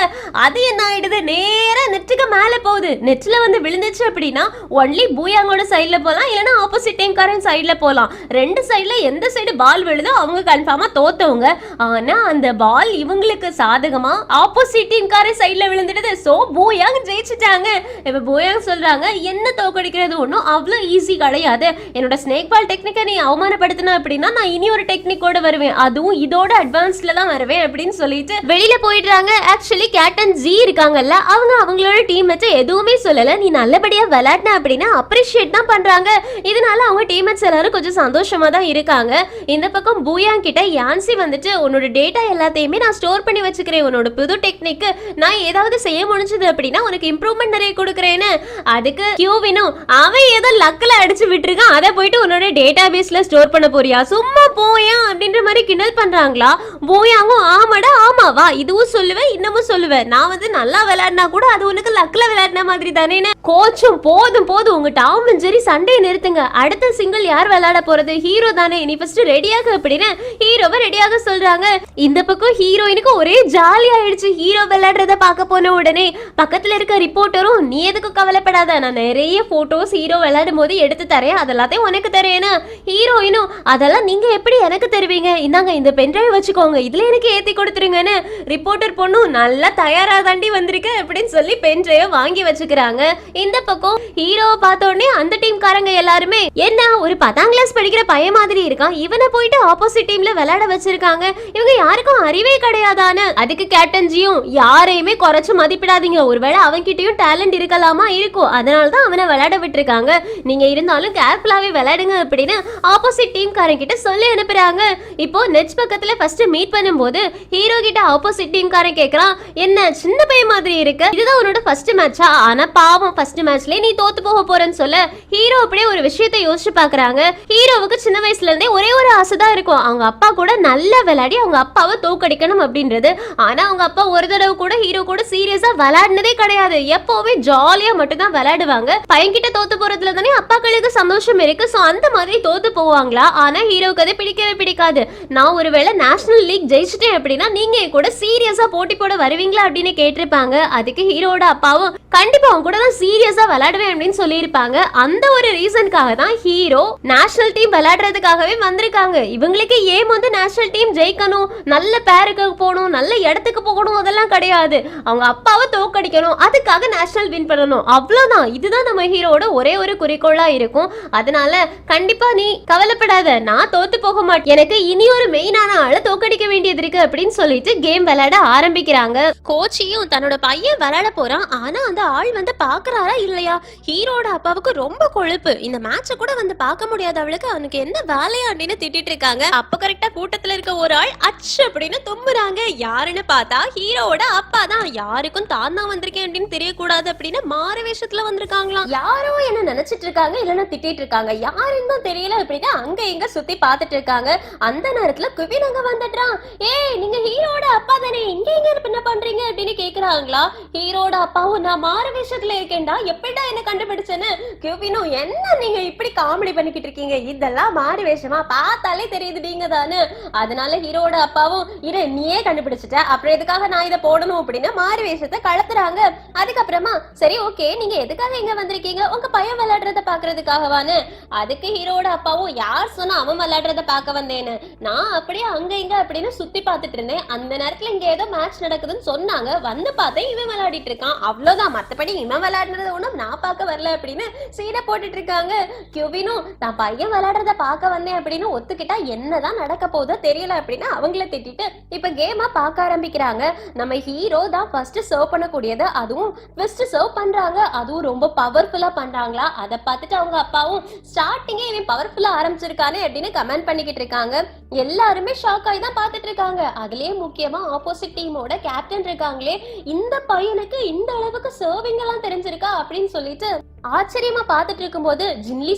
அது என்ன ஆயிடுது? நேரா நெட்டுக்கு மேல போகுது. நெட்ல வந்து விழுந்துச்சு அப்படின்னா ஒன்லி பூயாங்கோட சைடுல போலாம், இல்லனா ஆப்போசிட் டீம் காரன் சைடுல போலாம். ரெண்டு சைடுல எந்த சைடு பால் விழுதோ அவங்க கன்ஃபார்மா தோத்தவங்க. ஆனா அந்த பால் இவங்களுக்கு சாதகமா ஆப்போசிட் டீம் காரன் சைடுல விழுந்துடுது. சோ பூயாங் ஜெயிச்சிட்டாங்க. இப்ப பூயாங் சொல்றாங்க என்ன தோக்கடிக்கிறது ஒன்றும் அவ்வளோ ஈஸி கிடையாது. என்னோட ஸ்னேக் பால் டெக்னிக்கை நீ அவமானப்படுத்தின அப்படின்னா நான் இனி ஒரு டெக்னிக்கோட வருவேன். அதுவும் இதோட அட்வான்ஸ்ல தான் வருவேன் அப்படின்னு சொல்லிட்டு வெளியில போயிடுறாங்க. ஆக்சுவலி கேப்டன் ஜி இருக்காங்கல்ல அவங்க அவங்களோட டீம்மேட்ஸ் எதுவுமே சொல்லல. நீ நல்லபடியா விளையாடின அப்படின்னா அப்ரிஷியேட் தான் பண்றாங்க. இதனால அவங்க டீம்மேட்ஸ் எல்லாரும் கொஞ்சம் சந்தோஷமா தான் இருக்காங்க. இந்த பக்கம் பூயாங் கிட்ட யான்சி வந்துட்டு உன்னோட டேட்டா எல்லாத்தையுமே நான் ஸ்டோர் பண்ணி வச்சுக்கிறேன். உன்னோட புது டெக்னிக் நான் ஏதாவது செய்ய முடிஞ்சது அப்படின்னா உனக்கு இம்ப்ரூவ்மெண்ட் நிறைய கொடுக்குறேன்னு. அதுக்கு கியூவினும் அவன் ஏதோ லக்ல அடிச்சு விட்டுருக்கான். அதை போயிட்டு உன்னோட டேட்டா பேஸ்ல ஸ்டோர் பண்ண போறியா? சும்மா போயா அப்படின்ற மாதிரி கிண்டல் பண்றாங்களா? பூயாங்கும் ஆமாடா ஆமாவா இதுவும் சொல்லுவேன் இன்னமும் சொல்லுவேன். நான் வந்து நல்லா விளையாடினா கூட அது உனக்கு லக்ல விளையாடின மாதிரி தானே. கோச்சும் போதும் உங்க டாம் அண்ட் ஜெர்ரி சண்டையை நிறுத்துங்க. அடுத்த சிங்கிள் யார் விளையாட போறது? ஹீரோ தானே. நீ ஃபர்ஸ்ட் ரெடியாக அப்படின்னு ஹீரோவை ரெடியாக சொல்றாங்க. இந்த பக்கம் ஹீரோயினுக்கு ஒரே ஜாலி ஆயிடுச்சு. ஹீரோ விளையாடுறத பார்க்க போன உடனே பக்கத்துல இருக்க ரிப்போர்ட்டரும், நீ எதுக்கு கவலைப்படாத, நான் நிறைய போட்டோஸ் ஹீரோ விளையாடும் போது எடுத்து தரேன், அதெல்லாத்தையும் உனக்கு தரேன்னு. ஹீரோயினும், அதெல்லாம் நீங்க எப்படி எனக்கு தருவீங்க, இந்தாங்க இந்த பென்ட்ரைவ் வச்சுக்கோங்க, இதுல எனக்கு ஏத்தி கொடுத்துருங்கன்னு. ரிப்போர்ட்டர் பொண்ணும், நல்லா தயாரா தாண்டி வந்திருக்க அப்படின்னு சொல்லி பென்ட்ரைவ் வாங்கி வச்சுக்கிறாங்க. இந்த பக்கம் ஹீரோவை பார்த்த உடனே அந்த டீம் காரங்க எல்லாருமே, என்ன ஒரு 10ஆம் கிளாஸ் படிக்கிற பையன் மாதிரி இருக்கான், இவனை போயிட்டு ஆப்போசிட் டீம்ல விளையாட வச்சிருக்காங்க, இவங்க யாருக்கும் அறிவே கிடையாதான்னு. அதுக்கு கேப்டன் ஜியும், யாரையுமே குறைச்சு மதிப்பிடாதீங்க, ஒருவேளை அவன்கிட்டயும் டேலண்ட் இருக்கலாமா, இருக்கும், அதனாலதான் அவனை விளையாட விட்டுருக்காங்க, நீங்க இருந்தாலும் கேர்ஃபுல்லாவே விளையாடுங்க அப்படின்னு ஆப்போசிட் டீம் காரங்க கிட்ட சொல்லி அனுப்புறாங்க. இப்போ நெட்ஸ் பக்கத்துல ஃபர்ஸ்ட் மீட் பண்ணும்போது ஹீரோ கிட்ட ஆப்போசிட் டீம் காரன் கேக்குறான், என்ன சின்ன பையன் மாதிரி இருக்கு, இதுதான் உன்னோட ஃபர்ஸ்ட் மேட்சா, ஆனா பாவம் ஃபர்ஸ்ட் மேட்ச்லயே நீ தோத்து போக போறன்னு சொல்ல ஹீரோ அப்படியே ஒரு விஷயத்தை யோசிச்சு பாக்குறாங்க. ஹீரோவுக்கு சின்ன வயசுல இருந்தே ஒரே ஒரு ஆசைதான் இருக்கும், அவங்க அப்பா கூட நல்லா விளையாடி அவங்க அப்பாவை தோக்கடிக்கணும் அப்படின்றது. ஆனா அவங்க அப்பா ஒரு தடவை கூட ஹீரோ கூட சீரியஸா விளையாடினதே கிடையாது, எப்பவுமே ஜாலியா மட்டும் தான் விளையாடுவாங்க. பையன்கிட்ட தோத்து போறதுல தானே அப்பாக்களுக்கு சந்தோஷம் இருக்கு, சோ அந்த மாதிரி தோத்து போவாங்களா. ஆனா ஹீரோக்கு அது பிடிக்கவே பிடிக்காது. நான் ஒருவேளை நேஷனல் லீக் ஜெயிச்சிட்டேன் அப்படின்னா நீங்க கூட சீரியஸா போட்டி போட வருவீங்களா அப்படின்னு கேட்டிருப்பாங்க. அதுக்கு ஹீரோட அப்பாவும், கண்டிப்பா அவங்க கூட தான் சீரியஸா விளையாடுவேன் அப்படின்னு சொல்லியிருப்பாங்க. அந்த ஒரு ரீசனுக்காக தான் ஹீரோ நேஷனல் டீம் விளையாடுறதுக்காகவே வந்திருக்காங்க. இவங்களுக்கு ஏன் வந்து நேஷனல் டீம் ஜெயிக்கணும், நல்ல பேருக்கு போகணும், நல்ல இடத்துக்கு போகணும், அதெல்லாம் கிடையாது, அவங்க அப்பாவை தோக்கடிக்கணும், அதுக்காக நேஷனல் வின் பண்ணணும், அவ்வளவுதான். இதுதான் நம்ம ஹீரோட ஒரே ஒரு குறிக்கோளா இருக்கும். அதனால கண்டிப்பா நீ கவலைப்படாத, நான் தோத்து போக மாட்டேன், எனக்கு இனி ஒரு மெயினான ஆளை தோக்கடிக்க வேண்டியது இருக்கு அப்படின்னு சொல்லிட்டு கேம் விளையாட ஆரம்பிக்கிறாங்க. கோச்சியும் தன்னோட பையன் விளையாட போறான், ஆனா அந்த ஆள் வந்து பாக்குறாரா இல்லையா, ஹீரோட அப்பாவுக்கு ரொம்ப கொழுப்பு, இந்த மேட்ச கூட வந்து பார்க்க முடியாத அவளுக்கு அவனுக்கு என்ன வேலையா அப்படின்னு திட்டிட்டு இருக்காங்க. அப்ப கரெக்டா கூட்டத்துல இருக்க ஒரு ஆள் அச்சு அப்படின்னு தும்புறாங்க. யாருன்னு பார்த்தா ஹீரோட அப்பா தான். யாருக்கும் தான் தான் வந்திருக்கேன் அப்படின்னு தெரியக்கூடாது அப்படின்னு மாறு வேஷத்துல வந்திருக்காங்களாம். யாரோ என்ன நினைச்சிட்டு இருக்காங்க, இல்லன்னா திட்டிட்டு இருக்காங்க, யாருன்னு தான் தெரியல அப்படின்னு அங்க இங்க சுத்தி பாத்துட்டு இருக்காங்க. அந்த நேரத்துல குவின் அங்க வந்துட்டான். ஏய், நீங்க ஹீரோட அப்பா தானே, இங்க எங்க என்ன பண்றீங்க அப்படின்னு கேக்குறாங்களா. ஹீரோட அப்பாவும், நான் மாறு வேஷத்துல இருக்கேன்டா, எப்படிடா என்ன கண்டுபிடிச்சேன்னு. குவினும், என்ன நீங்க இப்படி காமெடி பண்ணிக்கிட்டு இருக்கீங்க, இதெல்லாம் மாறு வேஷமா, பார்த்தாலே தெரியுது நீங்க தானே. அதனால ஹீரோட அப்பாவும், இரு நீயே கண்டுபிடிச்சிட்ட, அப்புறம் எதுக்காக நான் இதை போடணும் அப்படின்னு மாறு வேஷத்தை கலத்துறாங்க. அதுக்கப்புறமா, சரி ஓகே, நீங்க எதுக்காக இங்க வந்திருக்கீங்க, உங்க பையன் விளையாடுறத பாக்குறதுக்காகவான்னு. அதுக்கு ஹீரோட அப்பாவும், யார் சொன்னா அவன் விளையாடுறத பார்க்க வந்தேன்னு, நான் அப்படியே அங்க இங்க அப்படின்னு சுத்தி பார்த்துட்டு இருந்தேன், அந்த நேரத்துல இங்க ஏதோ மேட்ச் நடக்குதுன்னு சொன்னாங்க, வந்து பார்த்தேன் இவன் விளையாடிட்டு இருக்கான், அவ்வளவுதான், மத்தபடி இவன் விளையாடுறது ஒண்ணும் நான் பார்க்க வரல அப்படின்னு சீடை போட்டுட்டு இருக்காங்க. கியூவினும், நான் பையன் விளையாடுறத பார்க்க வந்தேன் அப்படின்னு ஒத்துக்கிட்டா என்னதான் நடக்க போதோ தெரியல அப்படின்னு அவங்கள திட்டிட்டு இப்ப கேமா பார்க்க ஆரம்பிக்கிறாங்க. நம்ம ஹீரோ தான் ஃபர்ஸ்ட் சர்வ் பண்ணக்கூடியது, அதுவும் ட்விஸ்ட் சர்வ் பண்றாங்க, அதுவும் ரொம்ப பவர்ஃபுல்லா பண்றாங்களா. அதை பார்த்துட்டு அவங்க அப்பாவும், ஸ்டார்டிங்கே இவன் பவர்ஃபுல்லா ஆரம்பிச்சிருக்கானே அப்படின்னு கமெண்ட் பண்ணிக்கிட்டு இருக்காங்க. எல்லாருமே ஷாக் ஆகி தான் பார்த்துட்டு இருக்காங்க. அதுலயே முக்கியமா ஆப்போசிட் டீமோட கேப்டன் இருக்காங்களே, இந்த பையனுக்கு இந்த அளவுக்கு சர்விங் எல்லாம் தெரிஞ்சிருக்கா அப்படின்னு சொல்லிட்டு ஆச்சரியமா பார்த்துட்டு இருக்கும்போது ஜின்லி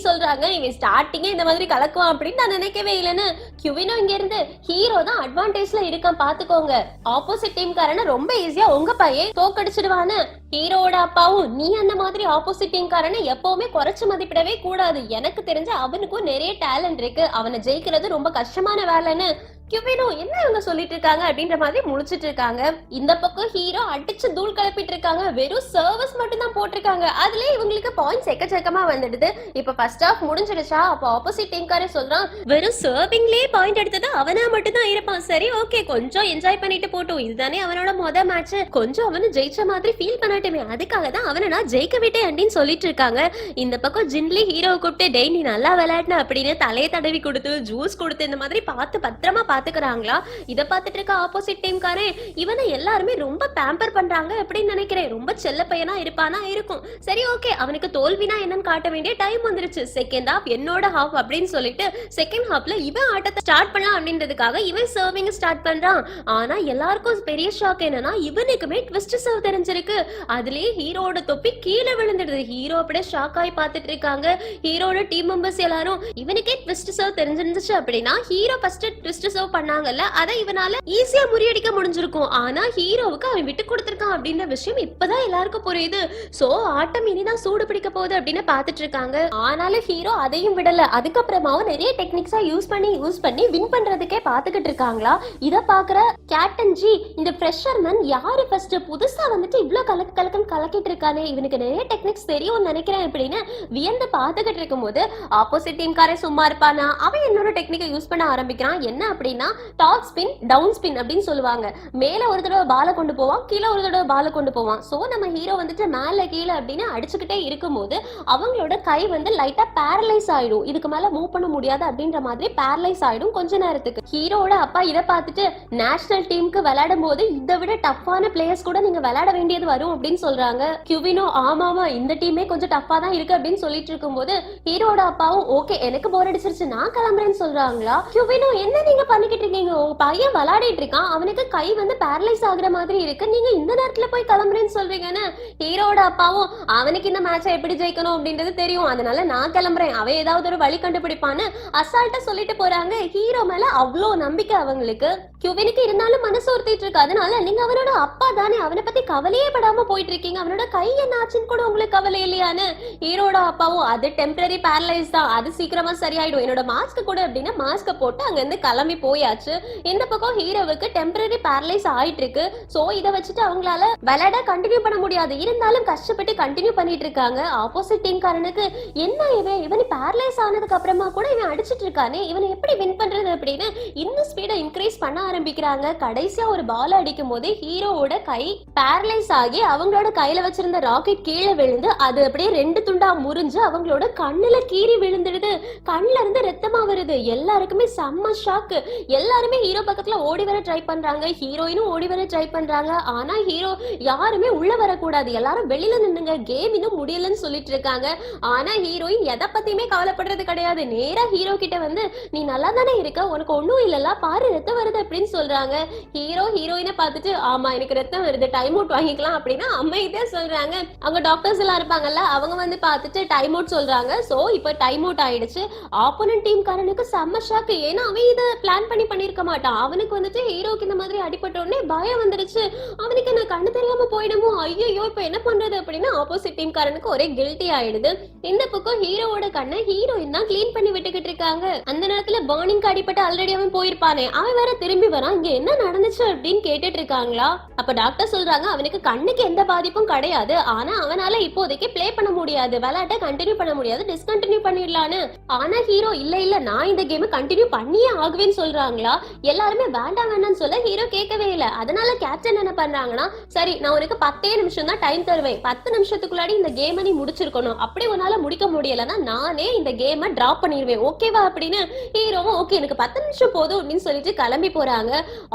சொல்றாங்க, இவன் ஸ்டார்டிங்கே இந்த மாதிரி கலக்குவான் அப்படின்னு நான் நினைக்கவே இல்லைன்னு. கியூவினோ இங்க இருந்து, ஹீரோ தான் அட்வான்டேஜ்ல இருக்கான் பாத்துக்கோங்க, ஆப்போசிட் டீம் காரன ரொம்ப ஈஸியா உங்க பையன் தோக்கடிச்சிடுவான்னு. ஹீரோட அப்பாவும், நீ அந்த மாதிரி ஆப்போசிட் டீம் காரனை எப்பவுமே குறைச்சு மதிப்பிடவே கூடாது, எனக்கு தெரிஞ்ச அவனுக்கும் நிறைய டேலண்ட் இருக்கு, அவனை ஜெயிக்கிறது ரொம்ப கஷ்டமான வேலைன்னு. கியூவினோ, என்ன இவங்க சொல்லிட்டு இருக்காங்க அப்படின்ற மாதிரி முழிச்சிட்டு இருக்காங்க. இந்த பக்கம் ஹீரோ அடிச்சு தூள் கிளப்பிட்டு இருக்காங்க, வெறும் சர்வீஸ் மட்டும் தான் போட்டிருக்காங்க, அதுலயே இவங்களுக்கு பாயிண்ட்ஸ் எக்கச்சக்கமா வந்துடுது. இப்ப ஃபர்ஸ்ட் ஹாஃப் முடிஞ்சிடுச்சா, அப்ப ஆப்போசிட் டீம்காரே சொல்றான், வெறும் சர்விங்லயே பாயிண்ட் எடுத்தது அவனா மட்டும் தான் இருப்பான், சரி ஓகே கொஞ்சம் என்ஜாய் பண்ணிட்டு போட்டோம், இதுதானே அவனோட மொத மேட்ச், கொஞ்சம் அவனு ஜெயிச்ச மாதிரி ஃபீல் பண்ணட்டுமே, அதுக்காக தான் அவனை நான் ஜெயிக்க விட்டேன் அப்படின்னு சொல்லிட்டு இருக்காங்க. இந்த பக்கம் ஜின்லி ஹீரோ கூப்பிட்டு, டேய் நீ நல்லா விளையாடின அப்படின்னு தலையை தடவி கொடுத்து ஜூஸ் கொடுத்து இந்த மாதிரி பார்த்து பத்திரமா பாத்துக்கிறாங்களா. இத பாத்துட்டு இருக்க ஆப்போசிட் டீம்காரே, இவனை எல்லாருமே ரொம்ப பேம்பர் பண்றாங்க அப்படின்னு நினைக்கிறேன், ரொம்ப செல்ல பையனா இருப்பானா இருக்கும், சரி ஓகே அவனுக்கு தோல்வினா என்னன்னு காட்ட வேண்டிய டைம் வந்துருச்சு, செகண்ட் ஹாஃப் என்னோட ஹாஃப் அப்படின்னு சொல்லிட்டு செகண்ட் ஹாஃப்ல இவன் ஆட்டத்தை ஸ்டார்ட் பண்ணலாம் அப்படின்றதுக்காக இவன் சர்விங் ஸ்டார்ட் பண்றான். ஆனா எல்லாருக்கும் பெரிய ஷாக் என்னன்னா, இவனுக்குமே ட்விஸ்ட் சர்வ் தெரிஞ்சிருக்கு, அதுலயே ஹீரோட தொப்பி கீழே விழுந்துடுது. ஹீரோ அப்படியே ஷாக் ஆகி பாத்துட்டு இருக்காங்க. ஹீரோட டீம் மெம்பர்ஸ் எல்லாரும், இவனுக்கே ட்விஸ்ட் சர்வ் தெரிஞ்சிருந்துச்சு அப்படின்னா ஹீரோ ஃபர்ஸ்ட் ட்விஸ்ட் சர்வ் பண்ணாங்கல்ல, அதை இவனால ஈஸியா முறியடிக்க முடிஞ்சிருக்கும். ஆனா ஹீரோவுக்கு அவன் விட்டு கொடுத்திருக்கான் அப்படின்ற விஷயம் இப்பதான் எல்லாருக்கும் புரியுது. சோ ஆட்டம் இனிதான் சூடு பிடிக்க போகுது அப்படின்னு பாத்துட்டு இருக்காங்க. ஆனாலும் ஹீரோ அதையும் விடல. அதுக்கப்புறமாவும் நிறைய டெக்னிக்ஸா யூஸ் பண்ணி வின் பண்றதுக்கே பாத்துக்கிட்டு இருக்காங்களா. இத பாக்குற கேப்டன் ஜி, இந்த ஃப்ரெஷர்மேன் யாரு ஃபர்ஸ்ட் புதுசா வந்துட்டு இவ்ளோ கலக்கிட்டு இருக்கானே, இவனுக்கு நிறைய டெக்னிக்ஸ் தெரியும் நினைக்கிறேன் அப்படின்னு வியந்து பாத்துக்கிட்டு இருக்கும்போது ஆப்போசிட் டீம்காரே சும்மா இருப்பானா, அவன் இன்னொரு டெக்னிக்கை யூஸ் பண்ண ஆரம்பிக்கிறான். என்ன அப்படின்னா டாப் ஸ்பின் டவுன் ஸ்பின் அப்படின்னு சொல்லுவாங்க. மேல ஒரு தடவை பால கொண்டு போவான், கீழே ஒரு தடவை பால கொண்டு போவான். சோ நம்ம ஹீரோ வந்துட்டு மேல கீழே அப்படின்னு அடிச்சுக்கிட்டே இருக்கும்போது அவங்களோட கை வந்து லைட்டா பேரலைஸ் ஆயிடும். இதுக்கு மேல மூவ் பண்ண முடியாது அப்படின்ற மாதிரி பேரலைஸ் ஆயிடும் கொஞ்ச நேரத்துக்கு. ஹீரோட அப்பா இதை பார்த்துட்டு நேஷனல் டீமுக்கு விளையாடும் போது இதை விட டஃப்பான பிளேயர்ஸ் கூட நீங்க விளையாட வேண்டியது வரும் அப்படின்னு சொல்றாங்க. கியூவினோ ஆமாமா இந்த டீமே கொஞ்சம் டஃப்பா தான் இருக்கு அப்படின்னு சொல்லிட்டு இருக்கும்போது ஹீரோட அப்பாவும் ஓகே எனக்கு போர் அடிச்சிருச்சு நான் கிளம்புறேன்னு சொல்றாங்களா. கியூவினோ என்ன நீங்க பண்ணிக்கிட்டு இருக்கீங்க, உங்க பையன் விளையாடிட்டு இருக்கான், அவனுக்கு கை வந்து பேரலைஸ் ஆகுற மாதிரி இருக்கு, நீங்க இந்த நேரத்துல போய் கிளம்புறேன்னு சொல்றீங்கன்னு ஹீரோட அப்பாவும் அவனுக்கு இந்த மேட்சை எப்படி ஜெயிக்கணும் அப்படின்றது தெரியும், அதனால நான் கிளம்புறேன், அவன் ஏதாவது ஒரு வழி கண்டுபிடிப்பான்னு அசால்ட்டா சொல்லிட்டு போறாங்க. ஹீரோ மேல அவ்வளோ நம்பிக்கை அவங்களுக்கு. கியூவினுக்கு இருந்தாலும் மனசு ஒருத்திட்டு இருக்கு. அதனால நீங்க அவனோட அப்பா தானே, அவனை பத்தி கவலையே படாம போயிட்டு இருக்கீங்க, அவனோட கை என்ன ஆச்சுன்னு கூட உங்களுக்கு கவலை இல்லையான்னு ஹீரோட அப்பாவும் அது டெம்பரரி பேரலைஸ் தான், அது சீக்கிரமா சரியாயிடும், என்னோட மாஸ்க் கூட அப்படின்னு மாஸ்க போட்டு அங்க இருந்து கிளம்பி போயாச்சு. இந்த பக்கம் ஹீரோவுக்கு டெம்பரரி பேரலைஸ் ஆயிட்டு இருக்கு. சோ இதை வச்சுட்டு அவங்களால விளையாட கண்டினியூ பண்ண முடியாது. இருந்தாலும் கஷ்டப்பட்டு கண்டினியூ பண்ணிட்டு இருக்காங்க. ஆப்போசிட் டீம் காரனுக்கு என்ன இவன் பேரலைஸ் ஆனதுக்கு அப்புறமா கூட இவன் அடிச்சிட்டு இருக்கானே, இவனை எப்படி வின் பண்றது அப்படின்னு இன்னும் ஸ்பீடை இன்க்ரீஸ் பண்ண ஆரம்பிக்கிறாங்க. கடைசியா ஒரு பால் அடிக்கும் போது ஹீரோவோட கை பேரலைஸ் ஆகி அவங்களோட கையில வச்சிருந்த ராக்கெட் கீழே விழுந்து அது அப்படியே ரெண்டு துண்டா முறிஞ்சு அவங்களோட கண்ணுல கீறி விழுந்துடுது. கண்ணுல இருந்து ரத்தமா வருது. எல்லாருக்குமே செம்ம ஷாக்கு. எல்லாருமே ஹீரோ பக்கத்துல ஓடி வர ட்ரை பண்றாங்க, ஹீரோயினும் ஓடி வர ட்ரை பண்றாங்க. ஆனா ஹீரோ யாருமே உள்ள வரக்கூடாது, எல்லாரும் வெளியில நின்னுங்க, கேம் இன்னும் முடியலன்னு சொல்லிட்டு இருக்காங்க. ஆனா ஹீரோயின் எதை பத்தியுமே கவலைப்படுறது கிடையாது. நேரா ஹீரோ கிட்ட வந்து நீ நல்லா தானே இருக்க, உனக்கு ஒண்ணும் இல்லல, பாரு ரத்தம் வருது அப்படின்னு சொல்றாங்க. ஹீரோ ஹீரோயினை பார்த்துட்டு ஆமா எனக்கு ரத்தம் வருது, டைம் அவுட் வாங்கிக்கலாம் அப்படின்னா அமைதியா சொல்றாங்க. அவங்க டாக்டர்ஸ் எல்லாம் இருப்பாங்கல்ல, அவங்க வந்து பார்த்துட்டு டைம் அவுட் சொல்றாங்க. சோ இப்ப டைம் அவுட் ஆயிடுச்சு. ஆப்போனன்ட் டீம் காரனுக்கு செம்ம ஷாக்கு. ஏன்னா அவன் இதை பிளான் பண்ணிருக்க மாட்டான். அவனுக்கு வந்துட்டு ஹீரோக்கு இந்த மாதிரி அடிபட்ட உடனே பயம் வந்துருச்சு. அவனுக்கு நான் கண்ணு தெரியாம போயிடுமோ, ஐயோ இப்ப என்ன பண்றது அப்படின்னு ஆப்போசிட் டீம் காரனுக்கு ஒரே கில்ட்டி ஆயிடுது. இந்த பக்கம் ஹீரோவோட கண்ணை ஹீரோயின் தான் கிளீன் பண்ணி விட்டுக்கிட்டு இருக்காங்க. அந்த நேரத்துல பர்னிங் அடிபட்டு ஆல்ரெடி அவன் போயிருப்பானே, அவன் வேற திரும்பி வரான். இங்க என்ன நடந்துச்சு அப்படின்னு கேட்டுட்டு இருக்காங்களா. அப்ப டாக்டர் சொல்றாங்க அவனுக்கு கண்ணுக்கு எந்த பாதிப்பும் கிடையாது, ஆனா அவனால இப்போதைக்கு பிளே பண்ண முடியாது, விளையாட்ட கண்டினியூ பண்ண முடியாது, டிஸ்கண்டினியூ பண்ணிடலான்னு. ஆனா ஹீரோ இல்ல நான் இந்த கேம் கண்டினியூ பண்ணியே ஆகுவேன்னு சொல்றாங்களா. எல்லாருமே வேண்டாம் வேண்டாம்னு சொல்ல ஹீரோ கேட்கவே இல்ல. அதனால கேப்டன் என்ன பண்றாங்கன்னா சரி நான் உனக்கு 10 நிமிஷம் தான் டைம் தருவேன், 10 நிமிஷத்துக்குள்ளாடி இந்த கேமை நீ முடிச்சிருக்கணும், அப்படி உன்னால முடிக்க முடியலன்னா நானே இந்த கேமை டிராப் பண்ணிடுவேன் ஓகேவா அப்படின்னு ஹீரோவும் ஓகே எனக்கு 10 நிமிஷம் போதும் அப்படின்னு சொல்லிட்டு கிளம்பி போறாங்க.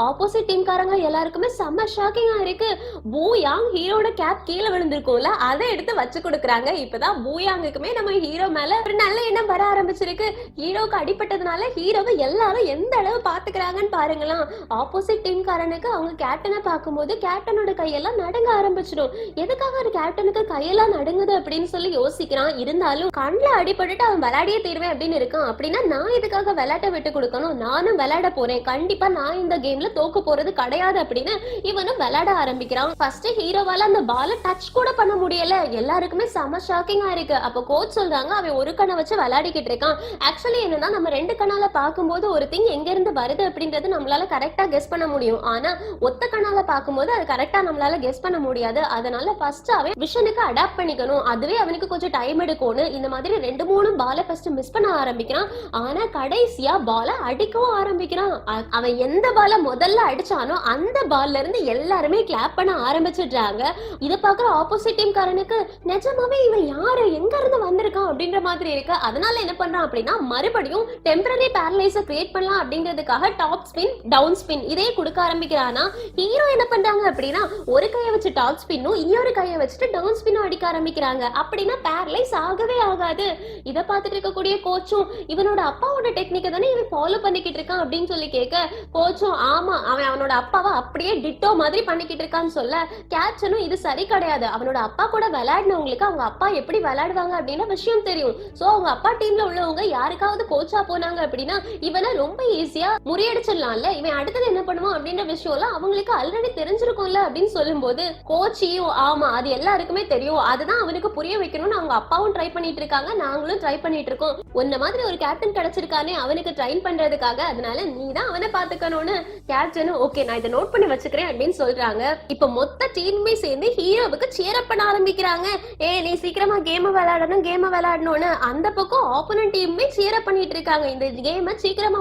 ஆப்போசிட் டீம் காரங்க எல்லாருக்குமே செம்ம ஷாக்கிங்கா இருக்கு. பூயாங் ஹீரோட கேப் கீழே விழுந்திருக்கும்ல, அதை எடுத்து வச்சு கொடுக்குறாங்க. இப்பதான் பூயாங்குக்குமே நம்ம ஹீரோ மேல ஒரு நல்ல எண்ணம் வர ஆரம்பிச்சிருக்கு. ஹீரோக்கு அடிப்பட்டதுனால ஹீரோவை எல்லாரும் எந்த அளவு பாத்துக்கிறாங்கன்னு பாருங்களா. ஆப்போசிட் டீம் காரனுக்கு அவங்க கேப்டனை பார்க்கும்போது கேப்டனோட கையெல்லாம் நடுங்க ஆரம்பிச்சிடும். எதுக்காக ஒரு கேப்டனுக்கு கையெல்லாம் நடுங்குது அப்படின்னு சொல்லி யோசிக்கிறான். இருந்தாலும் கண்ணுல அடிபட்டுட்டு அவன் விளையாடியே தீர்வேன் அப்படின்னு இருக்கான். அப்படின்னா நான் இதுக்காக விளையாட்ட விட்டு கொடுக்கணும், நானும் விளையாட போறேன், கண்டிப்பா நான் இந்த கேம்ல தோக்க போறது கிடையாது அப்படின்னு இவனும் விளையாட ஆரம்பிக்கிறான். ஃபர்ஸ்ட் ஹீரோவால அந்த பால டச் கூட பண்ண முடியல. எல்லாருக்குமே செம ஷாக்கிங்கா இருக்கு. அப்ப கோச் சொல்றாங்க அவன் ஒரு கண்ணை வச்சு விளையாடிக்கிட்டு இருக்கான். ஆக்சுவலி என்னன்னா நம்ம ரெண்டு கண்ணால பார்க்கும்போது ஒரு திங் எங்க இருந்து வருது அப்படின்றது நம்மளால கரெக்டா கெஸ் பண்ண முடியும். ஆனா ஒத்த கண்ணால பார்க்கும்போது அது கரெக்டா நம்மளால கெஸ் பண்ண முடியாது. அதனால ஃபர்ஸ்ட் அவன் விஷனுக்கு அடாப்ட் பண்ணிக்கணும், அதுவே அவனுக்கு கொஞ்சம் டைம் எடுக்கும்னு இந்த மாதிரி 2-3 பால ஃபர்ஸ்ட் மிஸ் பண்ண ஆரம்பிக்கிறான். ஆனா கடைசியா பால அடிக்கவும் ஆரம்பிக்கிறான். அவன் எந்த பால முதல்ல அடிச்சானோ அந்த பால்ல இருந்து எல்லாருமே கிளாப் பண்ண ஆரம்பிச்சிடுறாங்க. இதை பாக்குற ஆப்போசிட் டீம் காரனுக்கு நிஜமாவே இவன் யாரு எங்க இருந்து வந்திருக்கான் அப்படின்ற மாதிரி இருக்கு. அதனால என்ன பண்றான் அப்படின்னா மறுபடியும் டெம்பரரி பேரலைஸ கிரியேட் பண்ணலாம் அப்படிங்கிறதுக்காக டாப் ஸ்பின் டவுன் ஸ்பின் இதே கொடுக்க ஆரம்பிக்கிறானா. ஹீரோ என்ன பண்றாங்க அப்படின்னா ஒரு கையை வச்சு டாப் ஸ்பின்னும் இன்னொரு கையை வச்சுட்டு டவுன் ஸ்பின்னும் அடிக்க ஆரம்பிக்கிறாங்க. அப்படின்னா பேரலைஸ் ஆகவே ஆகாது. இதை பார்த்துட்டு இருக்கக்கூடிய கோச்சும் இவனோட அப்பாவோட டெக்னிக்கை தானே இவன் ஃபாலோ பண்ணிக்கிட்டு இருக்கான் அப்படின்னு சொல்லி கேட்க கோச்சும் ஆமா அவன் அவனோட அப்பாவை அப்படியே டிட்டோ மாதிரி பண்ணிக்கிட்டு இருக்கான்னு சொல்ல, கேப்டனும் இது சரி கிடையாது, அவனோட அப்பா கூட விளையாடினவங்களுக்கு அவங்க அப்பா எப்படி விளையாடுவாங்க அப்படின்னா விஷயம் தெரியும். சோ அவங்க அப்பா டீம்ல உள்ளவங்க யாருக்காவது கோச்சா போனாங்க அப்படின்னா இவனை ரொம்ப ஈஸியா முறியடிச்சிடலாம்ல, இவன் அடுத்தது என்ன பண்ணுவான் அப்படின்ற விஷயம்லாம் அவங்களுக்கு ஆல்ரெடி தெரிஞ்சிருக்கும்ல அப்படின்னு சொல்லும்போது கோச்சியும் ஆமா அது எல்லாருக்குமே தெரியும், அதுதான் அவனுக்கு புரிய வைக்கணும்னு அவங்க அப்பாவும் ட்ரை பண்ணிட்டு இருக்காங்க, நாங்களும் ட்ரை பண்ணிட்டு இருக்கோம், உன்ன மாதிரி ஒரு கேப்டன் கிடைச்சிருக்கானே அவனுக்கு ட்ரைன் பண்றதுக்காக, அதனால நீ தான் அவனை பாத்துக்கணும்னு கேப்டனும் ஓகே நான் இதை நோட் பண்ணி வச்சுக்கிறேன் அப்படின்னு சொல்றாங்க. இப்ப மொத்த டீமுமே சேர்ந்து ஹீரோவுக்கு சேர் அப் பண்ண ஆரம்பிக்கிறாங்க. நீ சீக்கிரமா கேம் விளையாடணும்னு அந்த பக்கம் ஆப்போனன்ட் டீமுமே சேர் அப் பண்ணிட்டு இருக்காங்க. இந்த கேமை சீக்கிரமா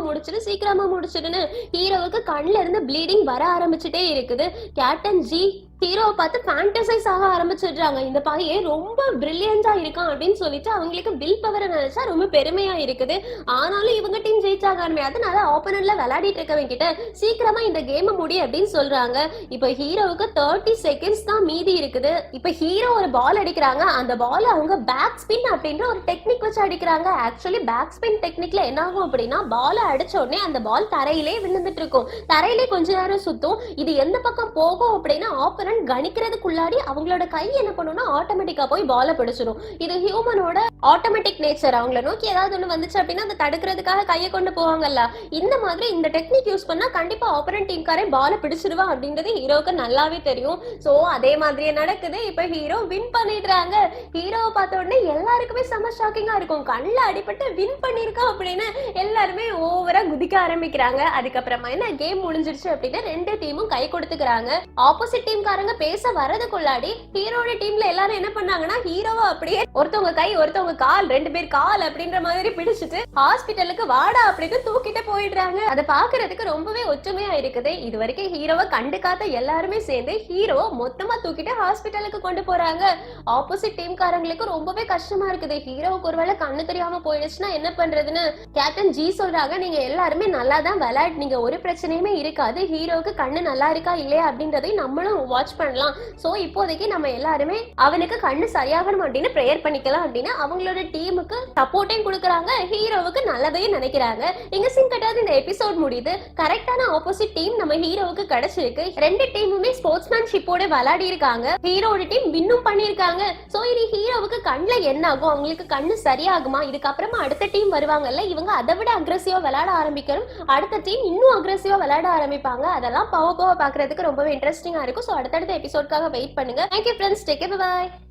முடிச்சிடுன்னு ஹீரோவுக்கு கண்ணுல இருந்து ப்ளீடிங் வர ஆரம்பிச்சுட்டே இருக்குது. கேப்டன் ஜி ஹீரோவை பார்த்து ஃபேண்டசைஸ் ஆக ஆரம்பிச்சிடுறாங்க, இந்த பையன் ரொம்ப பிரில்லியண்டா இருக்கான் அப்படின்னு சொல்லிட்டு அவங்களுக்கு வில் பவரை நினைச்சா ரொம்ப பெருமையா இருக்குது. ஆனாலும் இவங்க டீம் ஜெயிச்சாங்க, அதனால ஆப்போனன்ட்ல விளையாடிட்டு இருக்கவங்க கிட்ட சீக்கிரமா இந்த கேம் முடி அப்படின்னு சொல்றாங்க. இப்ப ஹீரோவுக்கு 30 செகண்ட்ஸ் தான் மீதி இருக்குது. இப்ப ஹீரோ ஒரு பால் அடிக்கிறாங்க, அந்த பால் அவங்க பேக் ஸ்பின் அப்படின்ற ஒரு டெக்னிக் வச்சு அடிக்கிறாங்க. ஆக்சுவலி பேக் ஸ்பின் டெக்னிக்ல என்ன ஆகும் அப்படின்னா பால் அடிச்ச உடனே அந்த பால் தரையிலே விழுந்துட்டு இருக்கும், தரையிலே கொஞ்ச நேரம் சுத்தும், இது எந்த பக்கம் போகும் அப்படின்னா கணிக்கிறதுக்குள்ளாடி அவங்களோட கை என்ன பண்ணும்னா ஆட்டோமேட்டிக்கா போய் பால பிடிச்சிடும். இது ஹியூமனோட ஆட்டோமேட்டிக் நேச்சர், அவங்கள நோக்கி ஏதாவது ஒண்ணு வந்துச்சு அப்படின்னா அதை தடுக்கிறதுக்காக கையை கொண்டு போவாங்கல்ல, இந்த மாதிரி இந்த டெக்னிக் யூஸ் பண்ணா கண்டிப்பா ஆப்போனன்ட் டீம்காரே பால பிடிச்சிடுவா அப்படின்றது ஹீரோக்கு நல்லாவே தெரியும். சோ அதே மாதிரியே நடக்குது. இப்ப ஹீரோ வின் பண்ணிடுறாங்க. ஹீரோவை பார்த்த உடனே எல்லாருக்குமே செம ஷாக்கிங்கா இருக்கும், கண்ணுல அடிபட்டு வின் பண்ணிருக்கா அப்படின்னு எல்லாருமே ஓவரா குதிக்க ஆரம்பிக்கிறாங்க. அதுக்கப்புறமா என்ன கேம் முடிஞ்சிருச்சு அப்படின்னு ரெண்டு டீமும் கை கொடுத்துக்கிறாங்க. ஆப்போசிட் டீம் பேச வரதுக்குள்ளாடி ஹீரோட டீம்ல எல்லாரும் என்ன பண்ணாங்கன்னா ஹீரோவை அப்படியே ஒருத்தவங்க கை ஒருத்தவங்க கால், ரெண்டு பேர் கால் அப்படின்ற மாதிரி பிடிச்சிட்டு ஹாஸ்பிட்டலுக்கு வாடா அப்படின்னு தூக்கிட்டு போயிடுறாங்க. அதை பாக்குறதுக்கு ரொம்பவே ஒற்றுமையா இருக்குது. இது வரைக்கும் ஹீரோவை கண்டுக்காத எல்லாருமே சேர்ந்து ஹீரோ மொத்தமா தூக்கிட்டு ஹாஸ்பிட்டலுக்கு கொண்டு போறாங்க. ஆப்போசிட் டீம்காரங்களுக்கு ரொம்பவே கஷ்டமா இருக்குது, ஹீரோவுக்கு ஒருவேளை கண்ணு தெரியாம போயிடுச்சுன்னா என்ன பண்றதுன்னு கேப்டன் ஜி சொல்றாங்க, நீங்க எல்லாருமே நல்லா தான் விளையாடுனீங்க, ஒரு பிரச்சனையுமே இருக்காது, ஹீரோவுக்கு கண்ணு நல்லா இருக்கா இல்லையா அப்படின்றதையும் நம்மளும் வாட்ச் பண்ணலாம். சோ இப்போதைக்கு நம்ம எல்லாருமே அவனுக்கு கண்ணு சரியாகணும் அப்படின்னு பிரேயர் பண்ணிக்கலாம் அப்படின்னு அவங்களோட டீமுக்கு சப்போர்ட்டையும் கொடுக்கறாங்க, ஹீரோவுக்கு நல்லதையும் நினைக்கிறாங்க. இங்க சிங் கட்டாது இந்த எபிசோட் முடியுது. கரெக்டான ஆப்போசிட் டீம் நம்ம ஹீரோவுக்கு கிடைச்சிருக்கு. ரெண்டு டீமுமே ஸ்போர்ட்ஸ்மேன்ஷிப்போட விளையாடி இருக்காங்க, ஹீரோட டீம் வின்னும் பண்ணிருக்காங்க. சோ இது ஹீரோவுக்கு கண்ணுல என்ன ஆகும், அவங்களுக்கு கண்ணு சரியாகுமா, இதுக்கப்புறமா அடுத்த டீம் வருவாங்கல்ல இவங்க அதை விட அக்ரெசிவா விளையாட ஆரம்பிக்கணும், அடுத்த டீம் இன்னும் அக்ரெசிவா விளையாட ஆரம்பிப்பாங்க. அதெல்லாம் போக பாக்குறதுக்கு ரொம்பவே இன்ட்ரெஸ்டிங்கா இருக்கும். சோ அடுத்தடுத்த எபிசோட்காக வெயிட் பண்ணுங்க. Thank you friends, take care, bye bye.